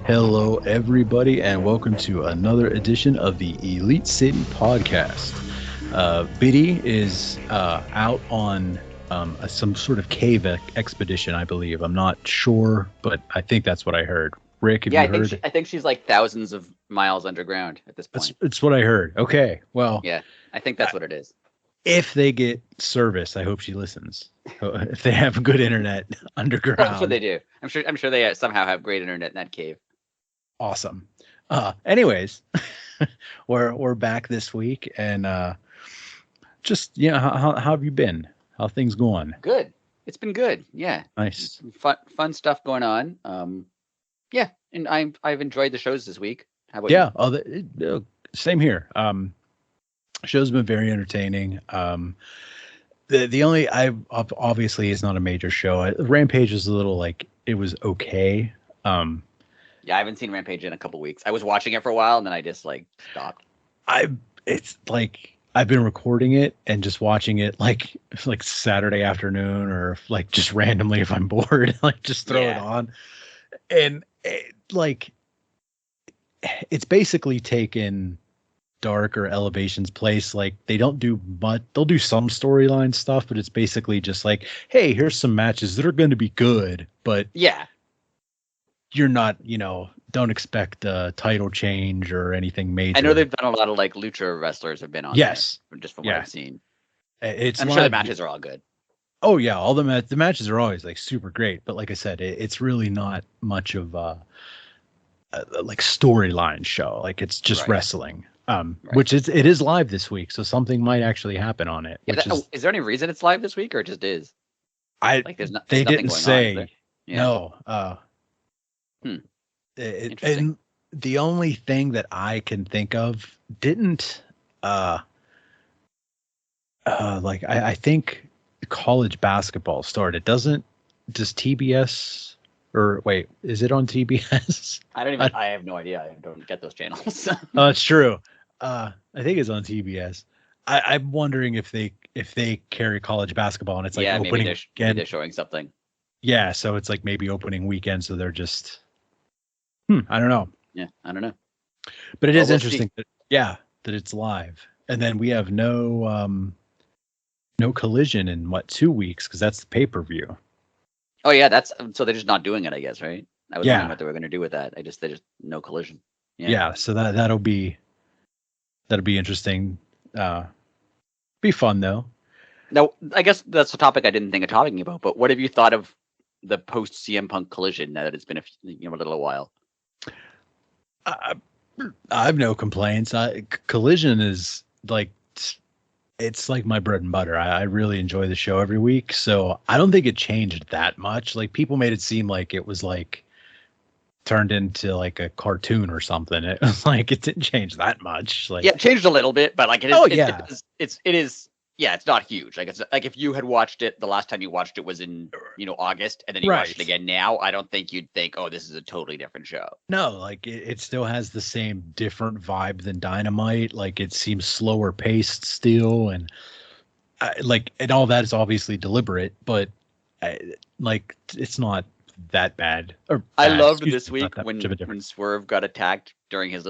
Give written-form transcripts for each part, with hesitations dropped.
Hello, everybody, and welcome to another edition of the Elite City Podcast. Biddy is out on some sort of cave expedition, I believe. I'm not sure, but I think that's what I heard. Rick, have you heard? I think she's like thousands of miles underground at this point. It's what I heard. Okay, well. Yeah, I think that's what it is. If they get service, I hope she listens. If they have good internet underground. That's what they do. I'm sure they somehow have great internet in that cave. Awesome. Anyways, we're back this week, and just how have you been? How things going? Good. It's been good. Yeah. Nice. Fun stuff going on. Yeah, and I've enjoyed the shows this week. How about you? Oh, same here. Show's been very entertaining. The only obviously it's not a major show. Rampage is a little like it was okay. Yeah, I haven't seen Rampage in a couple weeks. I was watching it for a while and then I just like stopped. It's like I've been recording it and just watching it like Saturday afternoon or like just randomly if I'm bored, like just throw it on. And it's basically taken Dark or Elevation's place. Like they don't do much. They'll do some storyline stuff, but it's basically just like, hey, here's some matches that are going to be good, but yeah, you're not, don't expect a title change or anything major. I know they've done a lot of like lucha wrestlers have been on. Yes, there, just from what I've seen. I'm sure the matches are all good. Oh yeah, all the matches are always like super great, but like I said, it's really not much of a like storyline show. Like it's just wrestling. Which it is live this week, so something might actually happen on it. Yeah, is there any reason it's live this week, or it just is? They didn't say. No. And the only thing that I can think of didn't I think college basketball started. Does TBS or wait, is it on TBS? I have no idea. I don't get those channels. Oh, it's true. I think it's on TBS. I'm wondering if they carry college basketball and it's like opening maybe they're showing something. Yeah, so it's like maybe opening weekend, so they're just I don't know. Yeah, I don't know. But it is interesting that it's live. And then we have no Collision in 2 weeks because that's the pay-per-view. Oh yeah, so they're just not doing it, I guess, right? I was wondering what they were going to do with that. They just no Collision. Yeah, so that'll be interesting. Be fun though. Now, I guess that's the topic I didn't think of talking about. But what have you thought of the post CM Punk Collision now that it's been a little while? I have no complaints. Collision is like it's like my bread and butter. I really enjoy the show every week, so I don't think it changed that much. Like people made it seem like it was like turned into like a cartoon or something. It was like it didn't change that much. Like it changed a little bit, but like it is. It is. Yeah, it's not huge. Like it's like if you had watched it the last time you watched it was in August, and then you watched it again now, I don't think you'd think, oh, this is a totally different show. No, like it still has the same different vibe than Dynamite. Like it seems slower paced still, and and all that is obviously deliberate, but it's not that bad. I loved this week when Swerve got attacked during his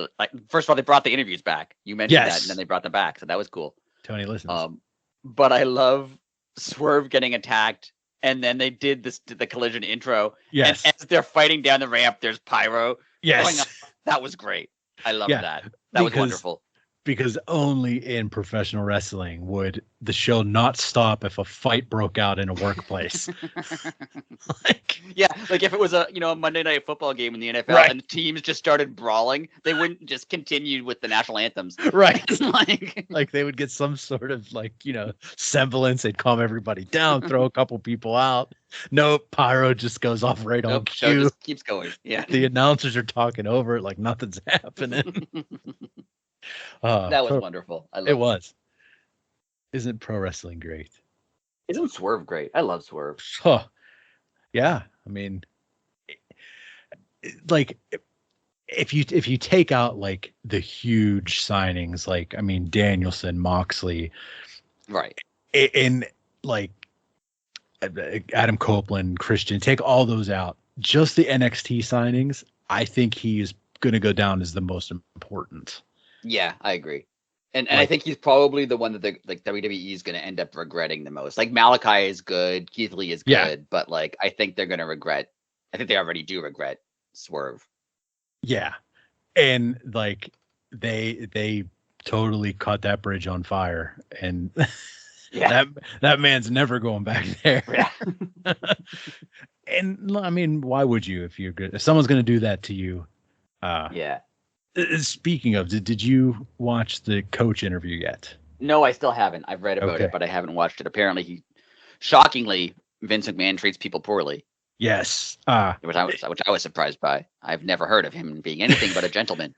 first of all, they brought the interviews back. You mentioned that, and then they brought them back, so that was cool. Tony listens. But I love Swerve getting attacked, and then they did the Collision intro. Yes. And as they're fighting down the ramp, there's pyro. Yes. Going up. That was great. I loved that. That was wonderful. Because only in professional wrestling would the show not stop if a fight broke out in a workplace. Like if it was a Monday Night Football game in the NFL and the teams just started brawling, they wouldn't just continue with the national anthems. Right. like they would get some sort of semblance. They'd calm everybody down, throw a couple people out. No, pyro just goes off on cue. Show just keeps going. Yeah. The announcers are talking over it like nothing's happening. That was wonderful. I loved it. Was. Isn't pro wrestling great? Isn't Swerve great? I love Swerve. Huh. Yeah. I mean, if you take out the huge signings, Danielson, Moxley, right? And Adam Copeland, Christian, take all those out. Just the NXT signings, I think he is going to go down as the most important. Yeah, I agree. And I think he's probably the one that WWE is going to end up regretting the most. Like Malachi is good, Keith Lee is good, but like I think they're going to regret. I think they already do regret Swerve. Yeah, and like they totally caught that bridge on fire, and that man's never going back there. Yeah. And I mean, why would you if you're good? If someone's going to do that to you, yeah. Speaking of, did you watch the coach interview yet? No, I still haven't. I've read about it, but I haven't watched it. Apparently, shockingly, Vince McMahon treats people poorly. Yes. Which I was surprised by. I've never heard of him being anything but a gentleman.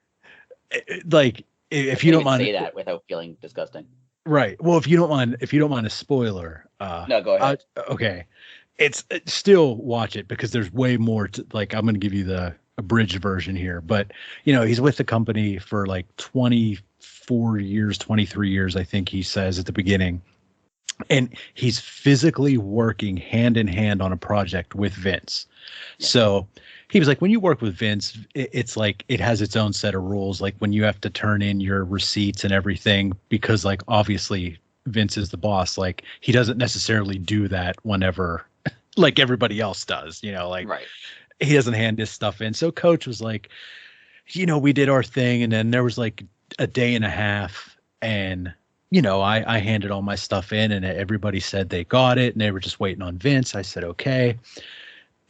Like, if you don't mind, say that without feeling disgusting. Right. Well, if you don't mind a spoiler. No, go ahead. Okay. It's still watch it because there's way more to, like, I'm going to give you the abridged version here, but he's with the company for like 24 years, 23 years, I think he says at the beginning. And he's physically working hand in hand on a project with Vince. Yeah. So he was like, when you work with Vince, it's like it has its own set of rules. Like when you have to turn in your receipts and everything, because like obviously Vince is the boss. Like he doesn't necessarily do that whenever like everybody else does, like right. He doesn't hand his stuff in. So coach was like, we did our thing. And then there was like a day and a half and I handed all my stuff in and everybody said they got it and they were just waiting on Vince. I said, okay.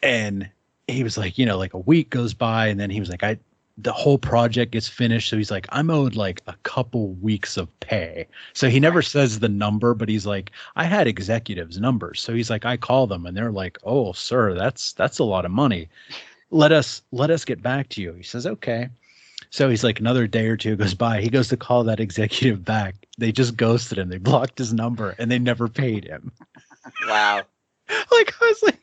And he was like, like a week goes by and then he was like, the whole project gets finished. So he's like, I'm owed like a couple weeks of pay. So he never says the number, but he's like, I had executives numbers. So he's like, I call them and they're like, oh, sir, that's a lot of money. Let us get back to you. He says, okay. So he's like, another day or two goes by. He goes to call that executive back. They just ghosted him. They blocked his number and they never paid him. Wow. Like, I was like,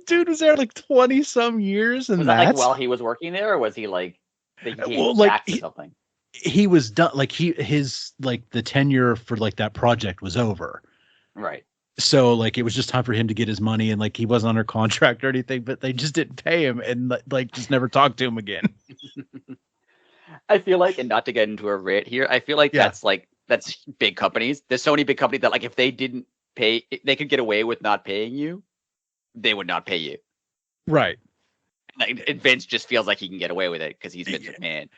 dude was there like 20 some years. And was that like while he was working there, or was he like, something? He was done. Like his like the tenure for like that project was over. Right. So like, it was just time for him to get his money and like, he wasn't under contract or anything, but they just didn't pay him and like, just never talked to him again. I feel like, and not to get into a rant here, I feel like that's big companies. There's so many big companies that like if they didn't pay, if they could get away with not paying you, they would not pay you. Right. Like Vince just feels like he can get away with it because he's Vince McMahon.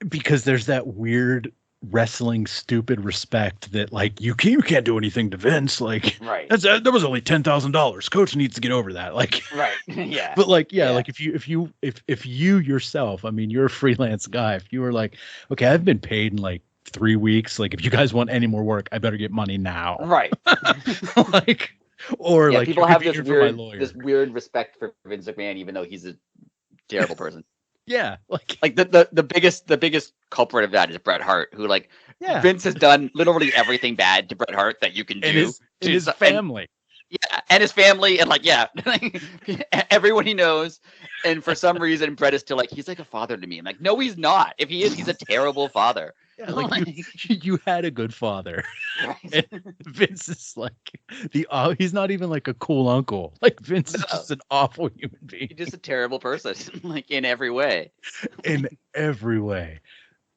Because there's that weird wrestling stupid respect that like you can't do anything to Vince. Like right. That was only $10,000. Coach needs to get over that. Like right. Yeah. But like like if you yourself, I mean, you're a freelance guy. If you were like, okay, I've been paid in like 3 weeks. Like if you guys want any more work, I better get money now. Right. Like or like people have this weird respect for Vince McMahon, even though he's a terrible person. Yeah, like the biggest culprit of that is Bret Hart, who like Vince has done literally everything bad to Bret Hart that you can do to his family. And his family, and like everyone he knows, and for some reason Bret is still like he's like a father to me. I'm like, no, he's not. If he is, he's a terrible father. Yeah, like you had a good father. Right. And Vince is like he's not even like a cool uncle. Like Vince is just an awful human being. He's just a terrible person, like in every way. In every way.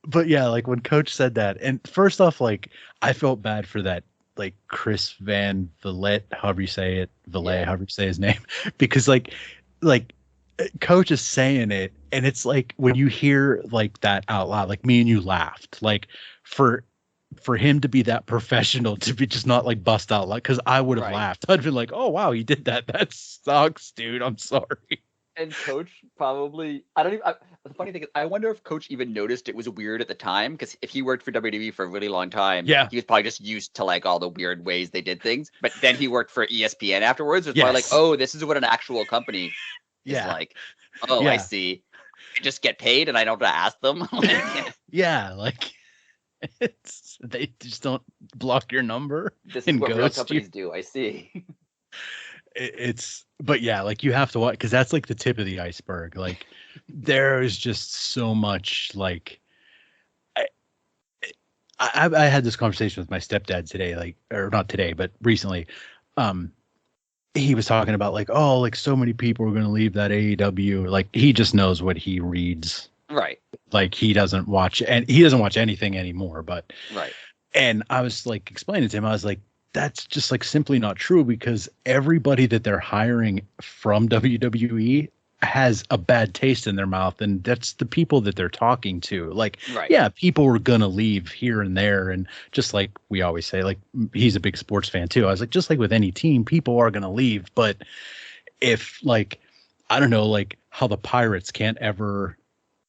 But yeah, like when Coach said that, and first off, like I felt bad for that, like Chris Van Vliet, however you say it, however you say his name, because like Coach is saying it, and it's like when you hear like that out loud, like me and you laughed, like for him to be that professional, to be just not like bust out, like because I would have laughed. I'd been like, oh wow, he did that. That sucks, dude. I'm sorry. And Coach probably, the funny thing is, I wonder if Coach even noticed it was weird at the time, because if he worked for WWE for a really long time, he was probably just used to like all the weird ways they did things. But then he worked for ESPN afterwards. It's probably like, oh, this is what an actual company is like. Oh, I see. I just get paid and I don't have to ask them. Like they just don't block your number. This is what real companies do. I see. But yeah, like you have to watch, because that's like the tip of the iceberg. Like there is just so much. Like I had this conversation with my stepdad today, like, or not today, but recently. he was talking about like, oh, like so many people are going to leave that AEW. Like he just knows what he reads. Right. Like he doesn't watch anything anymore. But right. And I was like explaining to him, I was like, that's just like simply not true because everybody that they're hiring from WWE has a bad taste in their mouth, and that's the people that they're talking to. Like, yeah, people are gonna leave here and there, and just like we always say, like he's a big sports fan too. I was like, just like with any team, people are gonna leave, but if like I don't know, like how the Pirates can't ever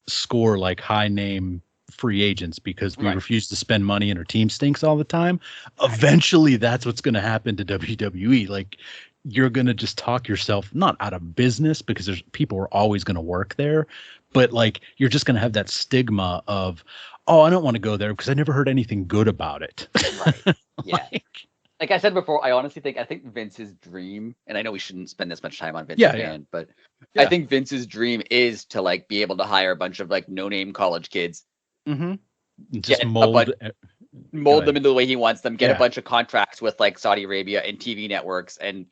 score like high name free agents because we refuse to spend money and our team stinks all the time. Eventually that's what's going to happen to WWE. Like you're going to just talk yourself not out of business because there's people are always going to work there, but like you're just going to have that stigma of, oh, I don't want to go there because I never heard anything good about it. Right. Yeah. Like I said before, I honestly think Vince's dream, and I know we shouldn't spend this much time on Vince McMahon, but I think Vince's dream is to like be able to hire a bunch of like no-name college kids. Just mold them into the way he wants them, get a bunch of contracts with like Saudi Arabia and TV networks, and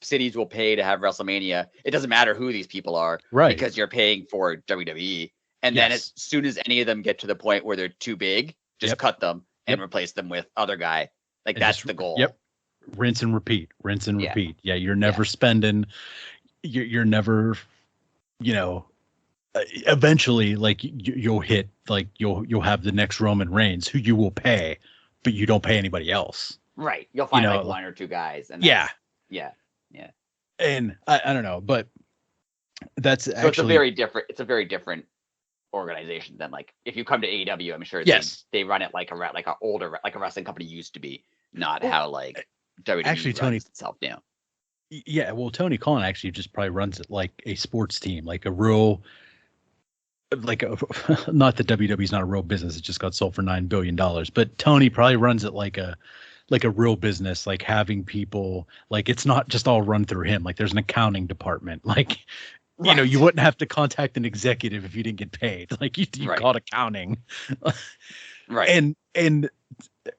cities will pay to have WrestleMania. It doesn't matter who these people are, because you're paying for WWE. And then as soon as any of them get to the point where they're too big, just cut them and replace them with other guy. Like that's the goal. Rinse and repeat. Yeah, you're never spending. You're never, eventually, like you'll hit, like you'll have the next Roman Reigns who you will pay, but you don't pay anybody else. Right. You'll find like one or two guys. And yeah. And I don't know, but that's so it's a very different organization than like if you come to AEW. I'm sure they run it like a wrestling company used to be, not how like WWE actually runs itself now. Yeah, well, Tony Khan actually just probably runs it like a sports team, like a real, like not that WWE's not a real business; it just got sold for $9 billion. But Tony probably runs it like a real business, like having people, like it's not just all run through him. Like there's an accounting department, like. You wouldn't have to contact an executive if you didn't get paid. Like you called accounting. And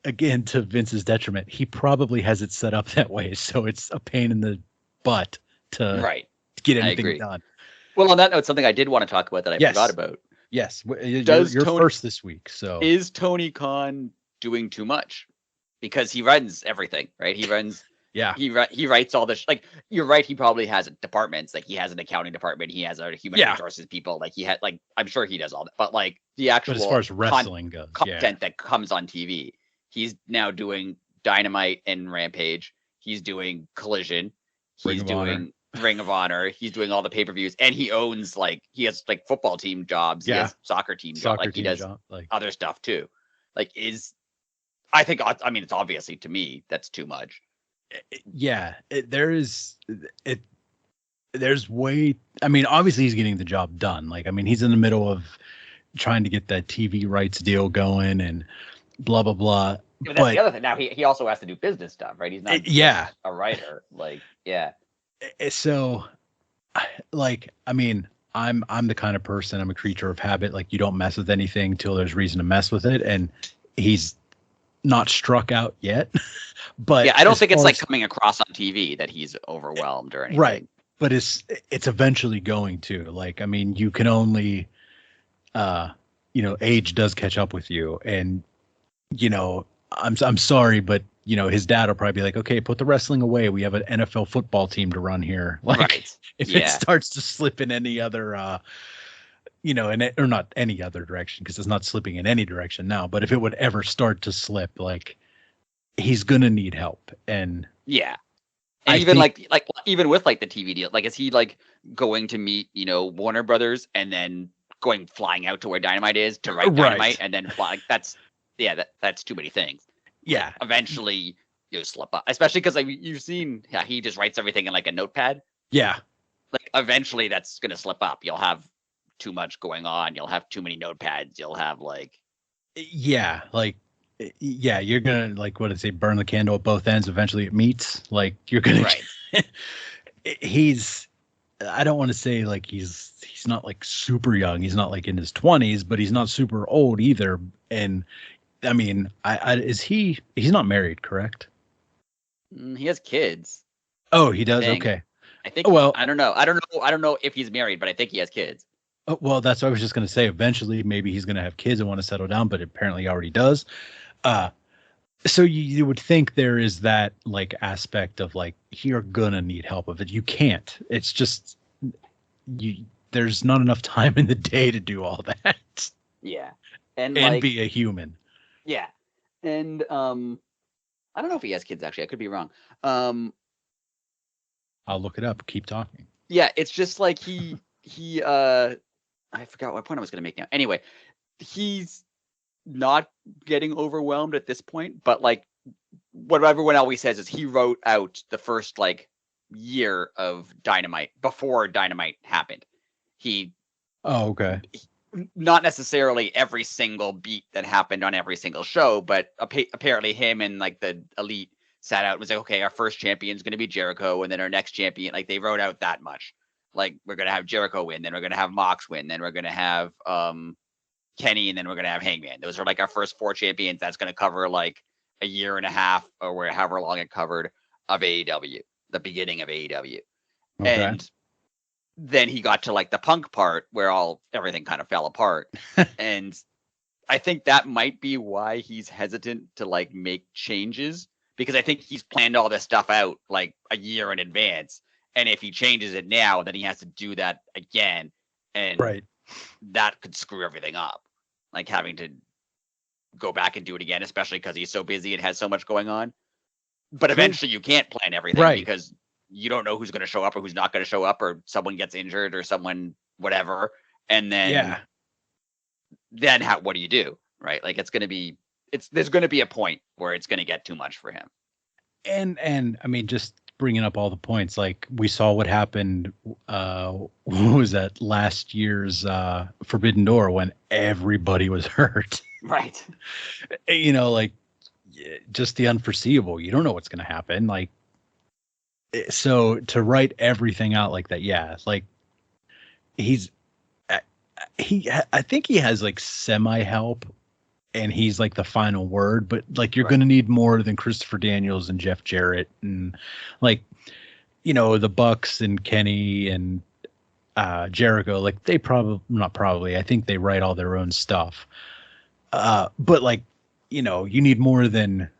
again, to Vince's detriment, he probably has it set up that way. So it's a pain in the butt to get anything done. Well, on that note, something I did want to talk about that I forgot about. Yes. You're first this week. So is Tony Khan doing too much? Because he runs everything, right? He runs. Yeah, he writes all this. Like you're right. He probably has departments. Like he has an accounting department. He has a human resources people. Like he had. Like I'm sure he does all that. But like the actual as far as wrestling goes, content that comes on TV, he's now doing Dynamite and Rampage. He's doing Collision. He's doing Ring of Honor. He's doing all the pay-per-views, and he owns he has like football team jobs. He has soccer team jobs. Like he does other stuff too. Like it's obviously to me that's too much. There's way. I mean, obviously he's getting the job done. Like, I mean, he's in the middle of trying to get that TV rights deal going and blah blah blah. But that's the other thing. Now he also has to do business stuff, right? He's not a writer. So, like, I mean, I'm the kind of person. I'm a creature of habit. Like, you don't mess with anything till there's reason to mess with it, and he's not struck out yet. But I don't think it's like coming across on TV that he's overwhelmed or anything. Right. But it's eventually going to. Like, I mean, you can only age does catch up with you. And, I'm sorry, but his dad will probably be like, okay, put the wrestling away. We have an NFL football team to run here. Like if it starts to slip in any other or not any other direction, because it's not slipping in any direction now, but if it would ever start to slip, like he's gonna need help. And and even even with like the TV deal, like is he like going to meet Warner Brothers and then flying out to where Dynamite is to write Dynamite and then fly? That's too many things. Yeah, eventually you slip up, especially because you've seen he just writes everything in like a notepad. Yeah, like eventually that's gonna slip up. You'll have too much going on. You'll have too many notepads. You'll have you're gonna what did it say, burn the candle at both ends. Eventually it meets. Like you're gonna I don't want to say like he's not like super young. He's not like in his 20s, but he's not super old either. And I mean, he's not married, correct? He has kids. Oh, he does. Okay. I think. Well, I don't know. I don't know if he's married, but I think he has kids. Well, that's what I was just going to say. Eventually, maybe he's going to have kids and want to settle down, but apparently he already does. So you would think there is that like aspect of like, you're going to need help of it. You can't. It's just there's not enough time in the day to do all that. Yeah. And like, be a human. Yeah. And I don't know if he has kids, actually. I could be wrong. I'll look it up. Keep talking. Yeah, it's just like he I forgot what point I was going to make now. Anyway, he's not getting overwhelmed at this point, but like what everyone always says is he wrote out the first like year of Dynamite before Dynamite happened. Oh, okay. Not necessarily every single beat that happened on every single show, but apparently him and like the Elite sat out and was like, okay, our first champion is going to be Jericho, and then our next champion, like they wrote out that much. Like we're going to have Jericho win, then we're going to have Mox win, then we're going to have Kenny, and then we're going to have Hangman. Those are like our first 4 champions. That's going to cover like a year and a half or however long it covered of AEW, the beginning of AEW. Okay. And then he got to like the Punk part where everything kind of fell apart. And I think that might be why he's hesitant to like make changes, because I think he's planned all this stuff out like a year in advance. And if he changes it now, then he has to do that again. And that could screw everything up. Like having to go back and do it again, especially because he's so busy and has so much going on. But eventually you can't plan everything because you don't know who's going to show up or who's not going to show up, or someone gets injured or someone, whatever. And then, what do you do? Right. Like there's going to be a point where it's going to get too much for him. And I mean, just bringing up all the points, like we saw what happened. What was that last year's Forbidden Door when everybody was hurt? Right. You know, like just the unforeseeable. You don't know what's going to happen. Like, so to write everything out like that, like I think he has like semi help, and he's like the final word, but like you're going to need more than Christopher Daniels and Jeff Jarrett and like, you know, the Bucks and Kenny and Jericho. Like they I think they write all their own stuff. But like, you know, you need more than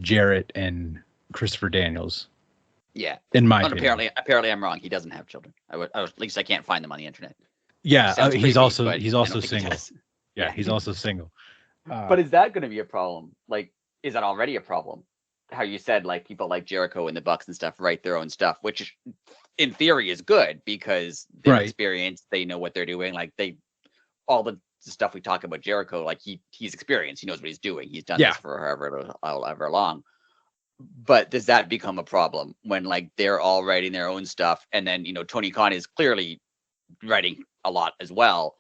Jarrett and Christopher Daniels. Yeah. In my opinion. Apparently I'm wrong. He doesn't have children. At least I can't find them on the internet. Yeah. He's also single. Yeah, he's also single. But is that going to be a problem? Like, is that already a problem? How you said, like, people like Jericho and the Bucks and stuff write their own stuff, which in theory is good because they're experienced. They know what they're doing. Like, all the stuff we talk about Jericho, like, he's experienced. He knows what he's doing. He's done this for however long. But does that become a problem when, like, they're all writing their own stuff? And then, you know, Tony Khan is clearly writing a lot as well.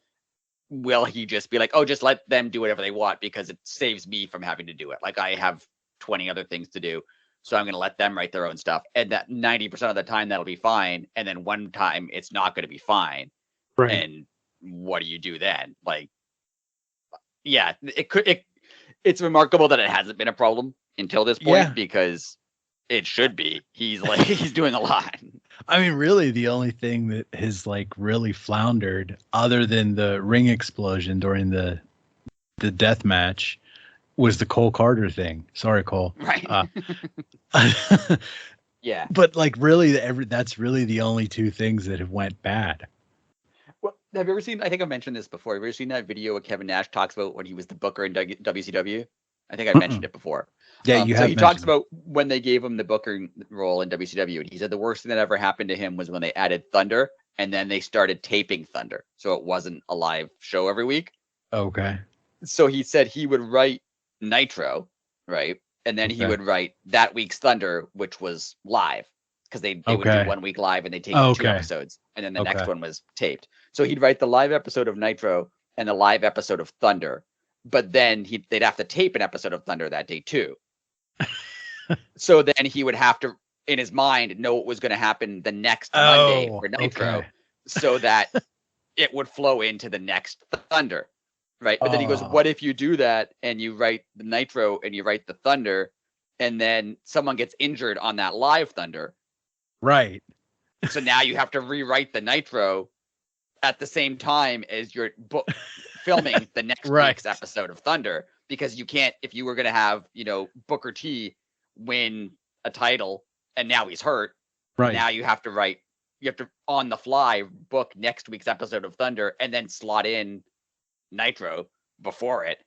Will he just be like, oh, just let them do whatever they want because it saves me from having to do it? Like I have 20 other things to do, so I'm going to let them write their own stuff. And that 90% of the time that'll be fine. And then one time it's not going to be fine. Right. And what do you do then? Like, yeah, it's remarkable that it hasn't been a problem until this point because it should be. He's doing a lot. I mean, really, the only thing that has like really floundered, other than the ring explosion during the death match, was the Cole Carter thing. Sorry, Cole. Right. Yeah. But like, really, that's really the only 2 things that have went bad. Well, have you ever seen? I think I mentioned this before. Have you ever seen that video where Kevin Nash talks about when he was the booker in WCW? I think I mentioned it before. Yeah, you have. So he talks about when they gave him the booking role in WCW, and he said the worst thing that ever happened to him was when they added Thunder, and then they started taping Thunder, so it wasn't a live show every week. Okay. So he said he would write Nitro, right, and then he would write that week's Thunder, which was live, because they would do 1 week live and they taped 2 episodes, and then the next one was taped. So he'd write the live episode of Nitro and the live episode of Thunder. But then they'd have to tape an episode of Thunder that day too. So then he would have to, in his mind, know what was going to happen the next Monday for Nitro, so that it would flow into the next Thunder, right? But then he goes, "What if you do that and you write the Nitro and you write the Thunder, and then someone gets injured on that live Thunder. Right. So now you have to rewrite the Nitro at the same time as you're filming the next week's episode of Thunder, because you can't, if you were going to have, Booker T win a title and now he's hurt. Right. Now you have to on the fly book next week's episode of Thunder and then slot in Nitro before it.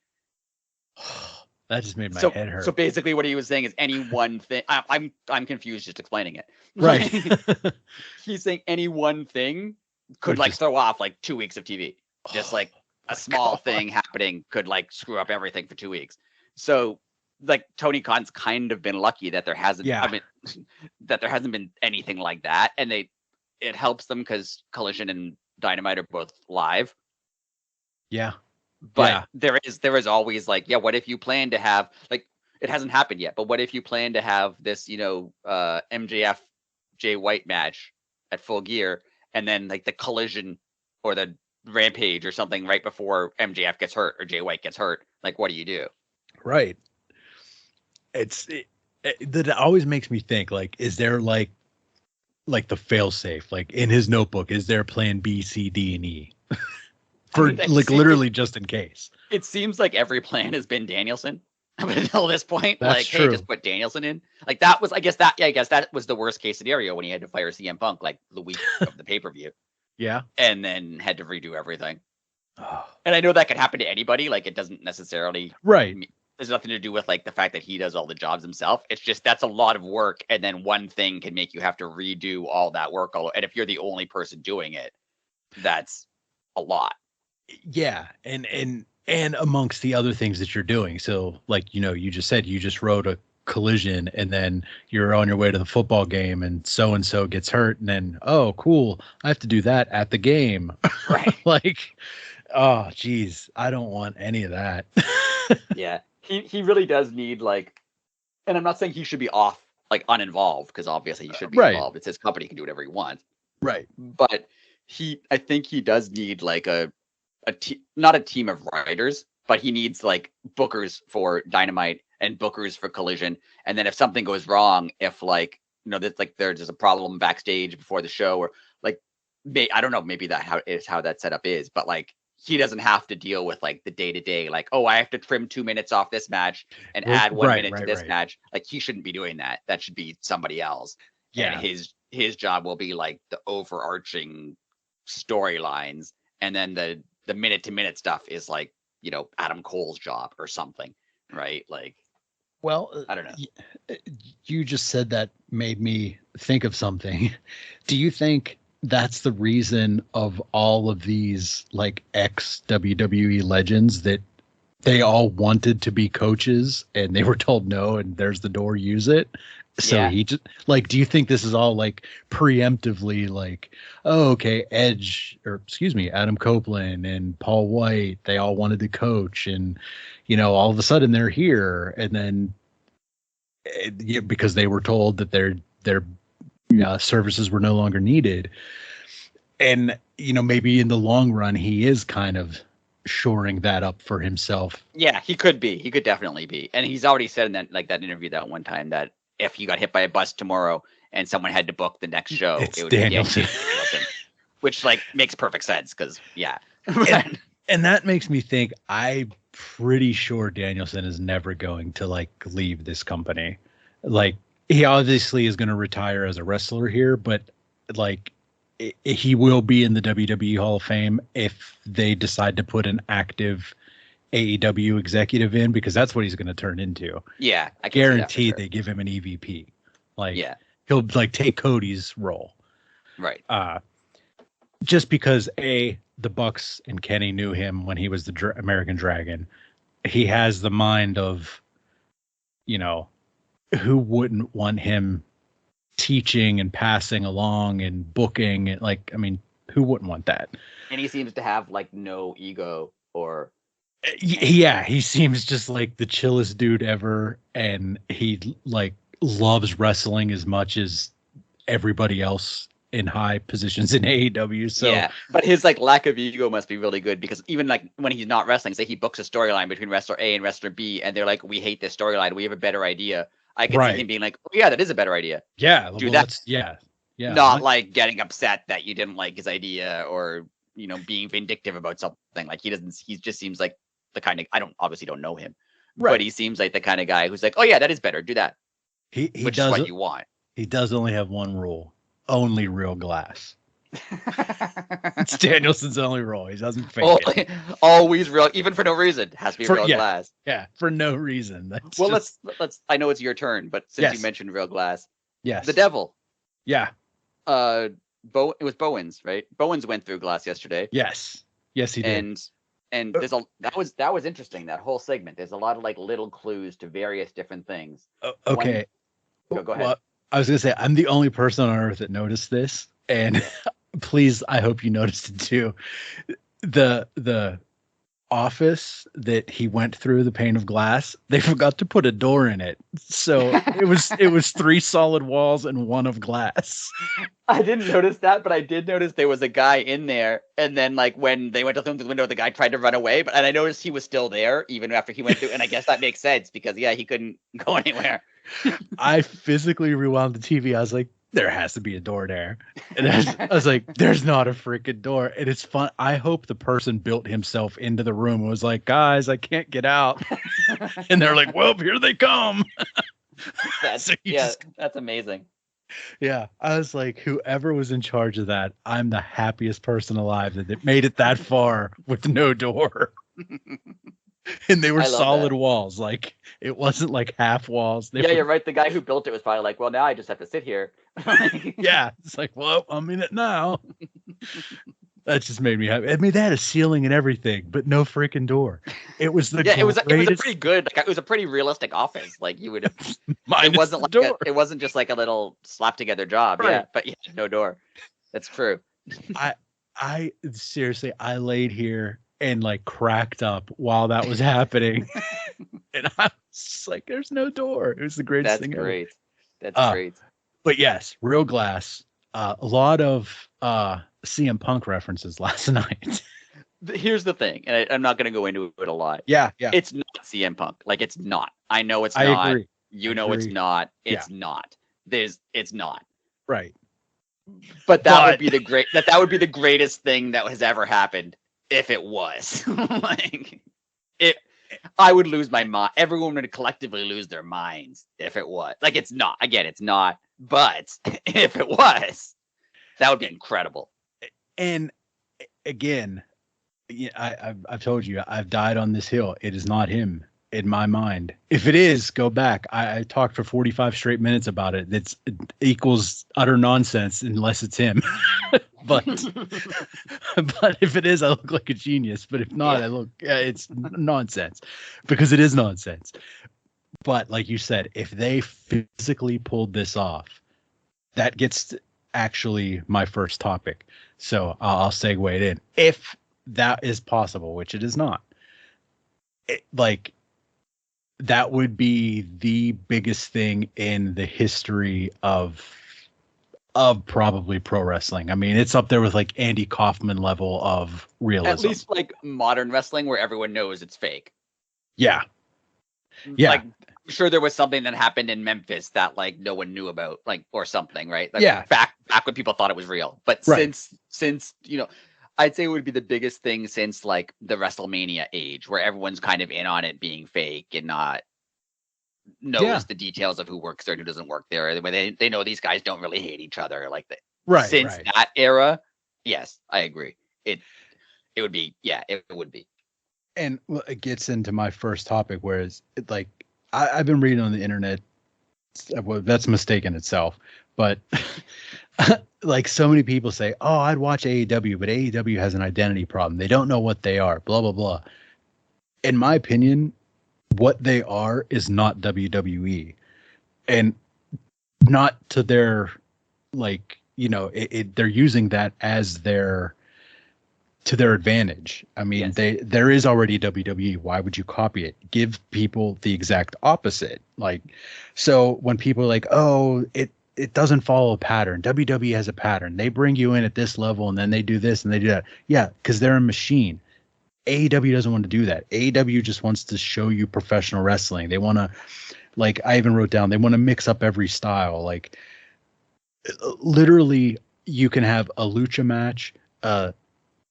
That just made my head hurt. So basically what he was saying is any one thing, I'm confused just explaining it. Right. He's saying any one thing could throw off 2 weeks of TV. Just a small thing happening could screw up everything for 2 weeks. So Tony Khan's kind of been lucky that there hasn't that there hasn't been anything like that. And it helps them because Collision and Dynamite are both live. Yeah. But there is always what if you plan to have it hasn't happened yet, but what if you plan to have this, MJF Jay White match at Full Gear and then the Collision or the Rampage or something right before MJF gets hurt or Jay White gets hurt? What do you do? Right. That always makes me think, is there the fail-safe, in his notebook, is there plan B, C, D, and E? For literally just in case. It seems like every plan has been Danielson up until this point. That's true. Hey, just put Danielson in. That was, I guess that was the worst case scenario when he had to fire CM Punk the week of the pay-per-view. Yeah. And then had to redo everything. Oh. And I know that could happen to anybody. It doesn't necessarily. Right. There's nothing to do with the fact that he does all the jobs himself. It's just that's a lot of work. And then one thing can make you have to redo all that work. And if you're the only person doing it, that's a lot. Yeah. And amongst the other things that you're doing. So you just said you just wrote a Collision and then you're on your way to the football game and so gets hurt. And then, oh, cool, I have to do that at the game. Right. Oh, geez, I don't want any of that. Yeah. He really does need and I'm not saying he should be off uninvolved, because obviously he should be involved. It's his company, he can do whatever he wants. Right. But I think he does need not a team of writers, but he needs bookers for Dynamite and bookers for Collision. And then if something goes wrong, if there's a problem backstage before the show, or I don't know, maybe how that setup is, but he doesn't have to deal with the day-to-day, oh, I have to trim 2 minutes off this match and add 1 minute to this match. He shouldn't be doing that. That should be somebody else. Yeah. And his job will be the overarching storylines. And then the minute-to-minute stuff is Adam Cole's job or something, right? Well, I don't know. You just said that made me think of something. Do you think that's the reason of all of these ex WWE legends, that they all wanted to be coaches and they were told no, and there's the door, use it? So he just do you think this is all preemptively oh, okay, Adam Copeland and Paul White, they all wanted to coach, and all of a sudden they're here, and then because they were told that their services were no longer needed. And maybe in the long run he is kind of shoring that up for himself. Yeah, he could definitely be. And he's already said in that interview that one time that if he got hit by a bus tomorrow and someone had to book the next show, it would Danielson. be Danielson, which makes perfect sense, because and that makes me think, I'm pretty sure Danielson is never going to leave this company. He obviously is going to retire as a wrestler here, but he will be in the WWE Hall of Fame if they decide to put an active AEW executive in, because that's what he's going to turn into. Yeah, I guarantee they give him an EVP. He'll take Cody's role. Right. Just because the Bucks and Kenny knew him when he was the American Dragon. He has the mind of, who wouldn't want him teaching and passing along and booking, and who wouldn't want that? And he seems to have no ego or. Yeah, he seems just the chillest dude ever, and he loves wrestling as much as everybody else in high positions in AEW. So yeah, but his lack of ego must be really good, because even when he's not wrestling, say he books a storyline between wrestler A and wrestler B, and they're we hate this storyline, we have a better idea. I could see him being like, oh yeah, that is a better idea. Yeah. Do that. Yeah. Not like getting upset that you didn't like his idea or, being vindictive about something. Like he just seems like the kind of, obviously don't know him, but he seems like the kind of guy who's like, oh yeah, that is better. Do that. Which is what you want. He does only have one rule: only real glass. It's Danielson's only rule. He doesn't fake it. Always real, even for no reason. Has to be real glass. Yeah, for no reason. Let's. I know it's your turn, but since you mentioned real glass, the devil. Yeah. It was Bowens, right? Bowens went through glass yesterday. Yes, he did. And that was interesting. That whole segment. There's a lot of like little clues to various different things. Okay. Go ahead. Well, I was gonna say I'm the only person on earth that noticed this, and please, I hope you noticed it too. The office that he went through, the pane of glass, they forgot to put a door in it, so it was 3 solid walls and 1 of glass. I didn't notice that, but I did notice there was a guy in there, and then like when they went to through the window, the guy tried to run away, and I noticed he was still there even after he went through, and I guess that makes sense because he couldn't go anywhere. I physically rewound the TV. I was like, there has to be a door there. And I was like, there's not a freaking door. And it's fun. I hope the person built himself into the room and was like, guys, I can't get out. And they're like, well, here they come. That's amazing. Yeah. I was like, whoever was in charge of that, I'm the happiest person alive that it made it that far with no door. And they were solid walls. Like it wasn't like half walls. You're right. The guy who built it was probably like, well, now I just have to sit here. Yeah. It's like, well, I'm in it now. That just made me happy. I mean, they had a ceiling and everything, but no freaking door. It was it was a pretty good. It was a pretty realistic office. Like you would have. It wasn't like it wasn't just like a little slap together job. Right. Yeah, but no door. That's true. I seriously, I laid here and like cracked up while that was happening. And I was just like, there's no door. It was the greatest thing ever. That's great. But yes, real glass. A lot of CM Punk references last night. Here's the thing, and I'm not going to go into it a lot. Yeah. It's not CM Punk. Like, it's not. I know it's not. I agree. You know it's not. It's not. It's not. Right. But that would be that would be the greatest thing that has ever happened. If it was I would lose my mind. Everyone would collectively lose their minds if it was. Like, it's not. Again, it's not. But if it was, that would be incredible. And again, I've told you, I've died on this hill. It is not him in my mind. If it is, go back. I talked for 45 straight minutes about it. It equals utter nonsense unless it's him. But if it is, I look like a genius. But if not, it's nonsense, because it is nonsense. But like you said, if they physically pulled this off, that gets actually my first topic. So I'll segue it in. If that is possible, which it is not, that would be the biggest thing in the history of probably pro wrestling. I mean, it's up there with like Andy Kaufman level of realism. At least like modern wrestling where everyone knows it's fake. Yeah. Like, I'm sure there was something that happened in Memphis that like no one knew about, like, or something, right? Like, back when people thought it was real. But since I'd say it would be the biggest thing since like the WrestleMania age, where everyone's kind of in on it being fake and not knows the details of who works there and who doesn't work there. They know these guys don't really hate each other. Like that era, yes, I agree. It would be, it would be. And it gets into my first topic, whereas like I've been reading on the internet. Well, that's a mistake in itself, but like so many people say, oh, I'd watch AEW, but AEW has an identity problem. They don't know what they are, blah, blah, blah. In my opinion, what they are is not WWE, and not to their, like, they're using that as to their advantage. I mean, there is already WWE. Why would you copy it? Give people the exact opposite. Like, so when people are like, oh, it doesn't follow a pattern. WWE has a pattern. They bring you in at this level and then they do this and they do that. Yeah, because they're a machine. AEW doesn't want to do that. AEW just wants to show you professional wrestling. They want to Like I even wrote down, they want to mix up every style. Like literally you can have a lucha match, a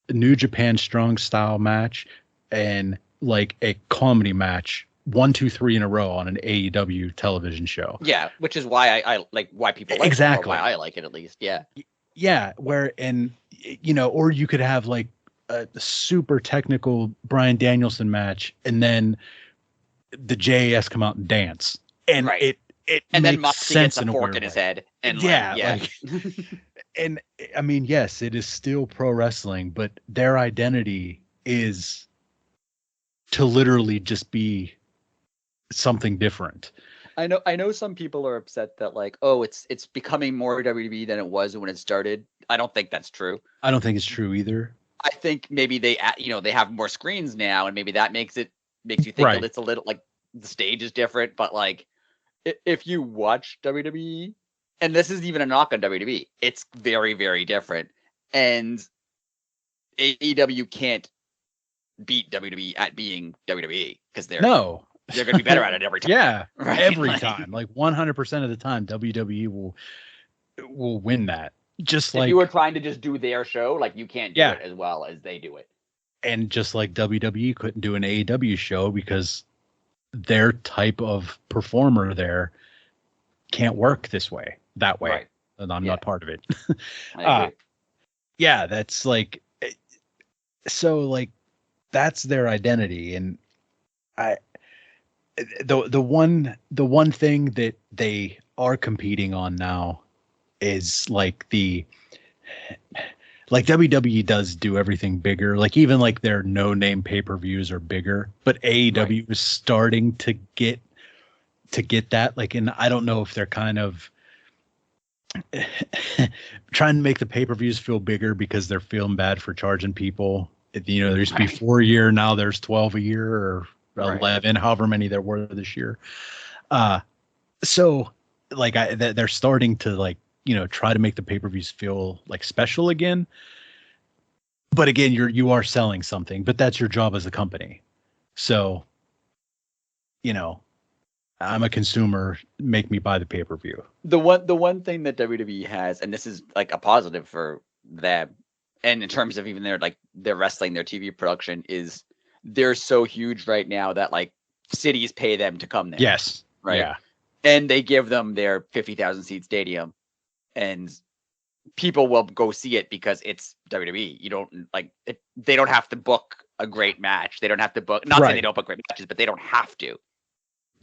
New Japan strong style match, and like a comedy match, 1, 2, 3 in a row on an AEW television show. Yeah, which is why I like why people like exactly it, or why I like it at least. Yeah. Yeah, where and or you could have like a super technical Bryan Danielson match, and then the JAS come out and dance, and right. it and makes then Moxley sense gets a fork in his head, and yeah. And I mean, yes, it is still pro wrestling, but their identity is to literally just be something different. I know some people are upset that like, oh, it's becoming more WWE than it was when it started. I don't think that's true. I don't think it's true either. I think maybe they have more screens now, and maybe that makes you think that it's a little like the stage is different. But like, if you watch WWE, and this isn't even a knock on WWE, it's very, very different. And AEW can't beat WWE at being WWE because they're going to be better at it every time. Yeah, right? Every time, like 100% of the time, WWE will win that. Just like if you were trying to just do their show, like you can't do it as well as they do it. And just like WWE couldn't do an AEW show because their type of performer there can't work that way. Right. And I'm not part of it. I agree. Yeah, that's like, so like, that's their identity. And the one thing that they are competing on now is like WWE does do everything bigger. Like even like their no name pay-per-views are bigger, but AEW is starting to get that. Like, and I don't know if they're kind of trying to make the pay-per-views feel bigger because they're feeling bad for charging people. There used to be 4 a year, now there's 12 a year or 11, however many there were this year. So like they're starting to like, try to make the pay-per-views feel like special again. But again, you are selling something, but that's your job as a company. So, I'm a consumer, make me buy the pay-per-view. The one thing that WWE has, and this is like a positive for them, and in terms of even their wrestling, their TV production, is they're so huge right now that like cities pay them to come there. Yes. Right. Yeah. And they give them their 50,000 seat stadium, and people will go see it because it's WWE. You don't they don't have to book a great match. They don't have to book, not saying they don't book great matches, but they don't have to.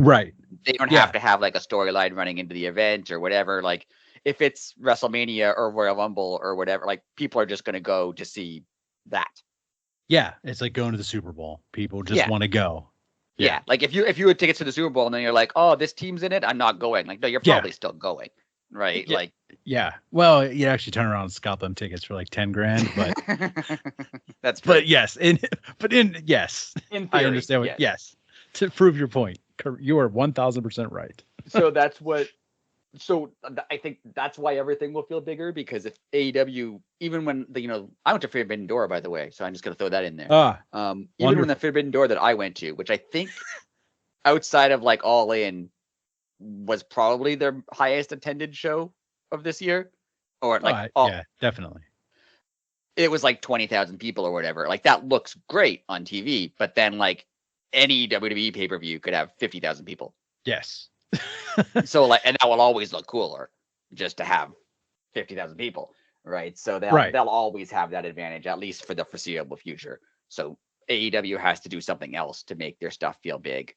Right. They don't have to have like a storyline running into the event or whatever. Like if it's WrestleMania or Royal Rumble or whatever, like people are just going to go to see that. Yeah. It's like going to the Super Bowl. People just want to go. Yeah. Like if you had tickets to the Super Bowl and then you're like, oh, this team's in it, I'm not going. Like, no, you're probably still going. Right. Yeah. Like, well, you actually turn around and scalp them tickets for like 10 grand, but that's true. But yes. In theory, I understand yes. To prove your point. You are 1,000% right. So I think that's why everything will feel bigger, because if AEW, even when I went to Forbidden Door, by the way, so I'm just going to throw that in there. Even when the Forbidden Door that I went to, which I think outside of like All In was probably their highest attended show of this year, or like, definitely. It was like 20,000 people or whatever. Like that looks great on TV, but then like any WWE pay-per-view could have 50,000 people. Yes. So like, and that will always look cooler just to have 50,000 people, right? So they'll always have that advantage, at least for the foreseeable future. So AEW has to do something else to make their stuff feel big,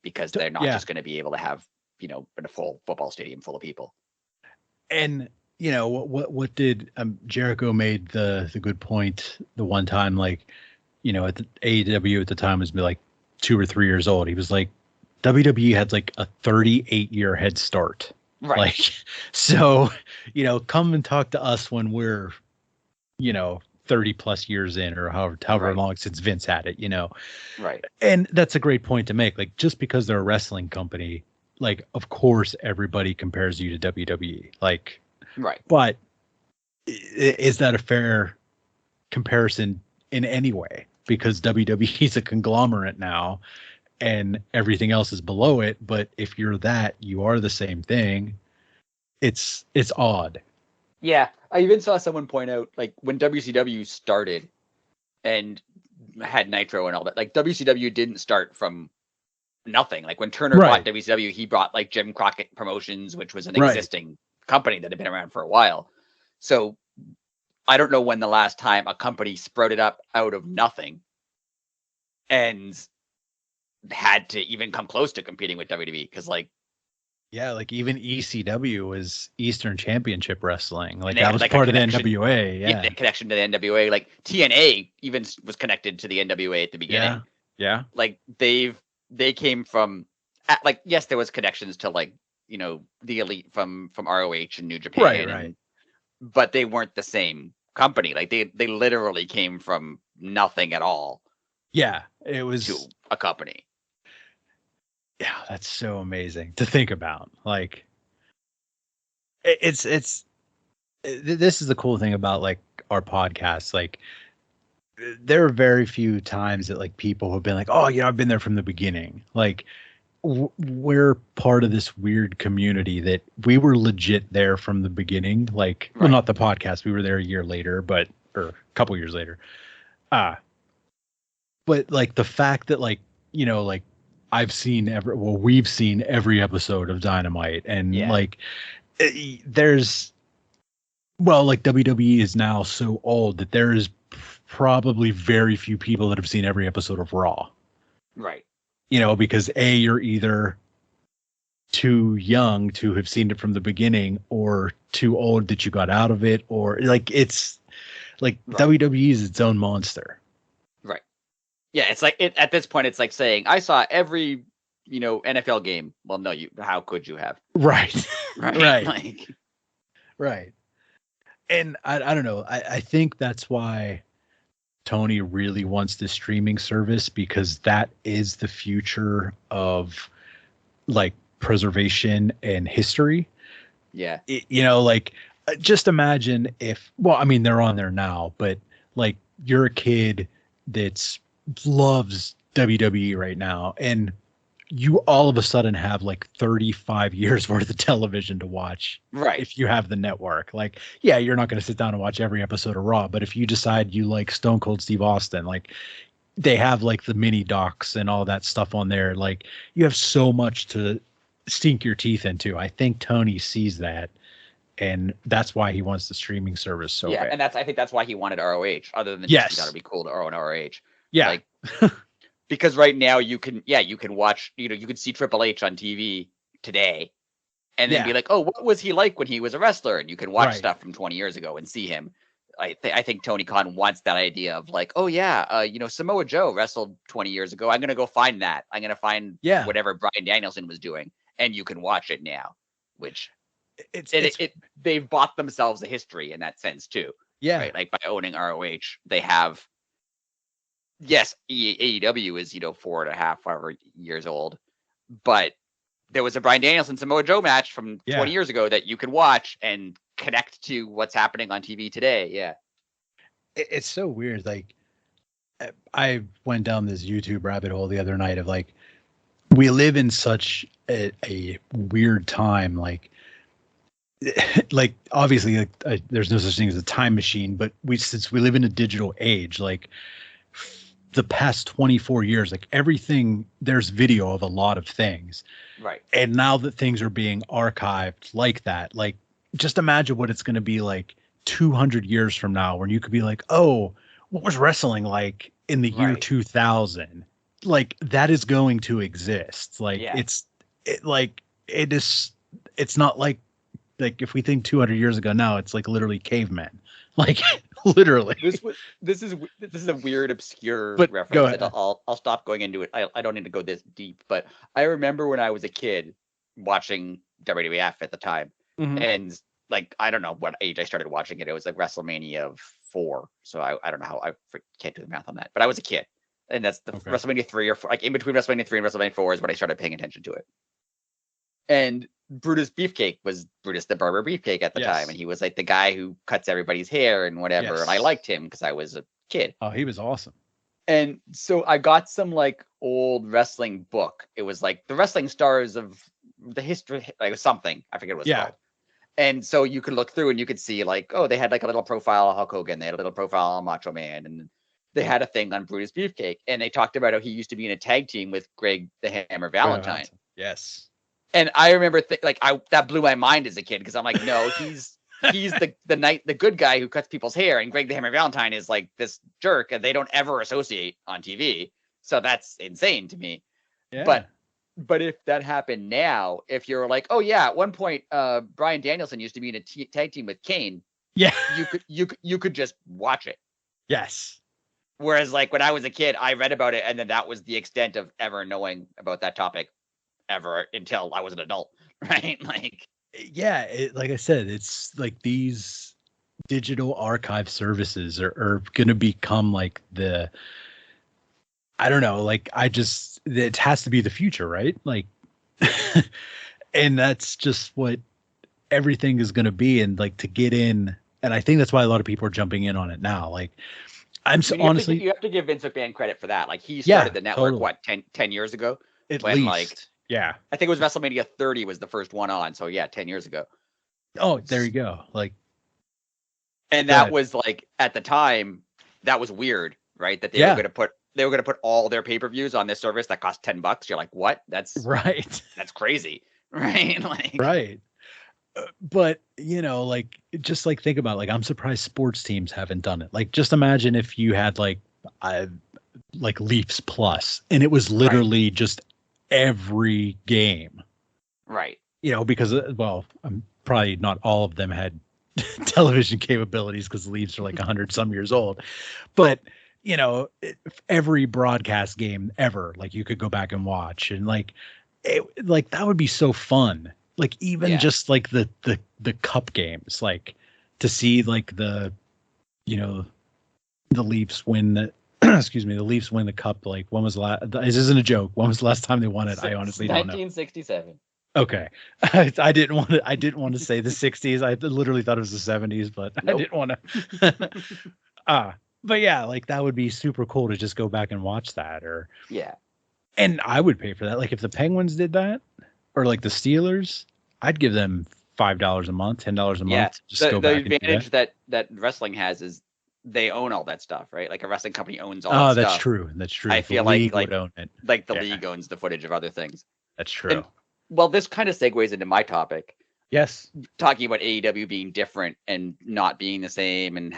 because they're not just going to be able to have, a full football stadium full of people. And what did Jericho made the good point the one time, like, at the AEW at the time was like 2 or 3 years old. He was like, WWE had like a 38-year head start. Right. Like, so, come and talk to us when we're, 30 plus years in, or however long since Vince had it, Right. And that's a great point to make. Like, just because they're a wrestling company, like, of course, everybody compares you to WWE. Like, right. But is that a fair comparison in any way? Because WWE is a conglomerate now, and everything else is below it. But if you're that, you are the same thing. It's odd. Yeah, I even saw someone point out, like, when WCW started and had Nitro and all that, like, WCW didn't start from nothing. Like, when Turner bought WCW, he brought, like, Jim Crockett Promotions, which was an existing company that had been around for a while. So I don't know when the last time a company sprouted up out of nothing and had to even come close to competing with WWE, because, like, yeah, like even ECW was Eastern Championship Wrestling. Like that was like part of the NWA. Yeah, the connection to the NWA. Like TNA even was connected to the NWA at the beginning. Yeah. Like they came from, like, yes, there was connections to, like, you know, the Elite from ROH and New Japan, right. But they weren't the same company. Like they literally came from nothing at all. Yeah, it was to a company. Yeah, that's so amazing to think about. Like, this is the cool thing about, like, our podcast. Like, there are very few times that, like, people have been like, oh, you know, I've been there from the beginning. Like, we're part of this weird community that we were legit there from the beginning. Like, well, not the podcast. We were there a year later, or a couple years later. But like the fact that, like, you know, like, we've seen every episode of Dynamite, and like there's, like, WWE is now so old that there is probably very few people that have seen every episode of Raw. Right. You know, because you're either too young to have seen it from the beginning, or too old that you got out of it, or like it's like WWE is its own monster. Right. Yeah, it's like at this point, it's like saying, I saw every, you know, NFL game. Well, no, how could you have? Right. Right. Like, right. And I don't know. I think that's why Tony really wants this streaming service, because that is the future of, like, preservation and history. Yeah. You know, like, just imagine if, well, I mean, they're on there now, but like, you're a kid that's loves WWE right now, and you all of a sudden have like 35 years worth of television to watch. Right. If you have the network, like, yeah, you're not going to sit down and watch every episode of Raw, but if you decide you like Stone Cold Steve Austin, like, they have like the mini docs and all that stuff on there. Like, you have so much to sink your teeth into. I think Tony sees that, and that's why he wants the streaming service so bad. And I think that's why he wanted ROH, other than just, he thought it'd be cool to own ROH. Yeah. Like, because right now you can watch, you know, you can see Triple H on TV today and then be like, oh, what was he like when he was a wrestler? And you can watch stuff from 20 years ago and see him. I think Tony Khan wants that idea of like, oh yeah, you know, Samoa Joe wrestled 20 years ago. I'm going to go find that. I'm going to find whatever Bryan Danielson was doing, and you can watch it now, which they've bought themselves a history in that sense too. Yeah. Right? Like, by owning ROH, they have, yes, AEW is, you know, 4.5 however years old, but there was a Bryan Danielson Samoa Joe match from 20 years ago that you can watch and connect to what's happening on TV today. Yeah. It's so weird. Like, I went down this YouTube rabbit hole the other night of, like, we live in such a weird time. Like obviously, like, there's no such thing as a time machine, but since we live in a digital age, like, the past 24 years, like, everything, there's video of a lot of things. Right. And now that things are being archived like that, like, just imagine what it's going to be like 200 years from now, when you could be like, oh, what was wrestling like in the year 2000? Like, that is going to exist. Like, it's not like if we think 200 years ago now, it's like literally cavemen. Like, literally. This is a weird, obscure reference. Go ahead. I'll stop going into it. I don't need to go this deep, but I remember when I was a kid watching WWF at the time, and like, I don't know what age I started watching it. It was like WrestleMania 4, so I don't know how, I can't do the math on that, but I was a kid, and that's the WrestleMania 3 or 4, like in between WrestleMania 3 and WrestleMania 4 is when I started paying attention to it. And Brutus Beefcake was Brutus the Barber Beefcake at the time, and he was like the guy who cuts everybody's hair and whatever, and I liked him because I was a kid. Oh, he was awesome. And so I got some like old wrestling book. It was like the wrestling stars of the history, like something. I forget what it's called. And so you could look through and you could see like, oh, they had like a little profile of Hulk Hogan. They had a little profile on Macho Man. And they had a thing on Brutus Beefcake. And they talked about how he used to be in a tag team with Greg the Hammer Valentine. Yes. And I remember that blew my mind as a kid because I'm like, no, he's the good guy who cuts people's hair, and Greg the Hammer Valentine is like this jerk, and they don't ever associate on TV. So that's insane to me. Yeah. But if that happened now, if you're like, oh yeah, at one point, Bryan Danielson used to be in a tag team with Kane. Yeah, you could just watch it. Yes. Whereas like when I was a kid, I read about it, and then that was the extent of ever knowing about that topic ever until I was an adult, right? Like, yeah, like I said, it's like these digital archive services are going to become like I don't know, like it has to be the future, right? Like, and that's just what everything is going to be. And like to get in, and I think that's why a lot of people are jumping in on it now. Like, honestly, you have to give Vince McMahon credit for that. Like he started the network, what, 10 years ago? At least. Yeah. I think it was WrestleMania 30 was the first one on. So yeah, 10 years ago. Oh, there you go. Like, and that was like, at the time, that was weird, right? That they were going to put all their pay-per-views on this service that cost $10. You're like, what? That's right. That's crazy. Right. Like, right. But, like, just like think about, like, I'm surprised sports teams haven't done it. Like, just imagine if you had like Leafs Plus, and it was literally just every game. Right. Because, probably not all of them had television capabilities because the Leafs are like 100 some years old. But, every broadcast game ever, like, you could go back and watch, and like that would be so fun. Like, even just like the cup games, like to see like the Leafs win the the Leafs win the cup. Like, when was the last? This isn't a joke. When was the last time they won it? I honestly don't know. 1967. Okay, I didn't want to say the 60s. I literally thought it was the 70s, but nope. I didn't want to. But yeah, like that would be super cool to just go back and watch that, and I would pay for that. Like if the Penguins did that, or like the Steelers, I'd give them $5 a month, $10 a month. Just go back. The advantage that wrestling has is they own all that stuff, right? Like a wrestling company owns all that stuff. Oh, that's true. That's true. I feel like would own it. Like the league owns the footage of other things. That's true. And, this kind of segues into my topic. Yes. Talking about AEW being different and not being the same and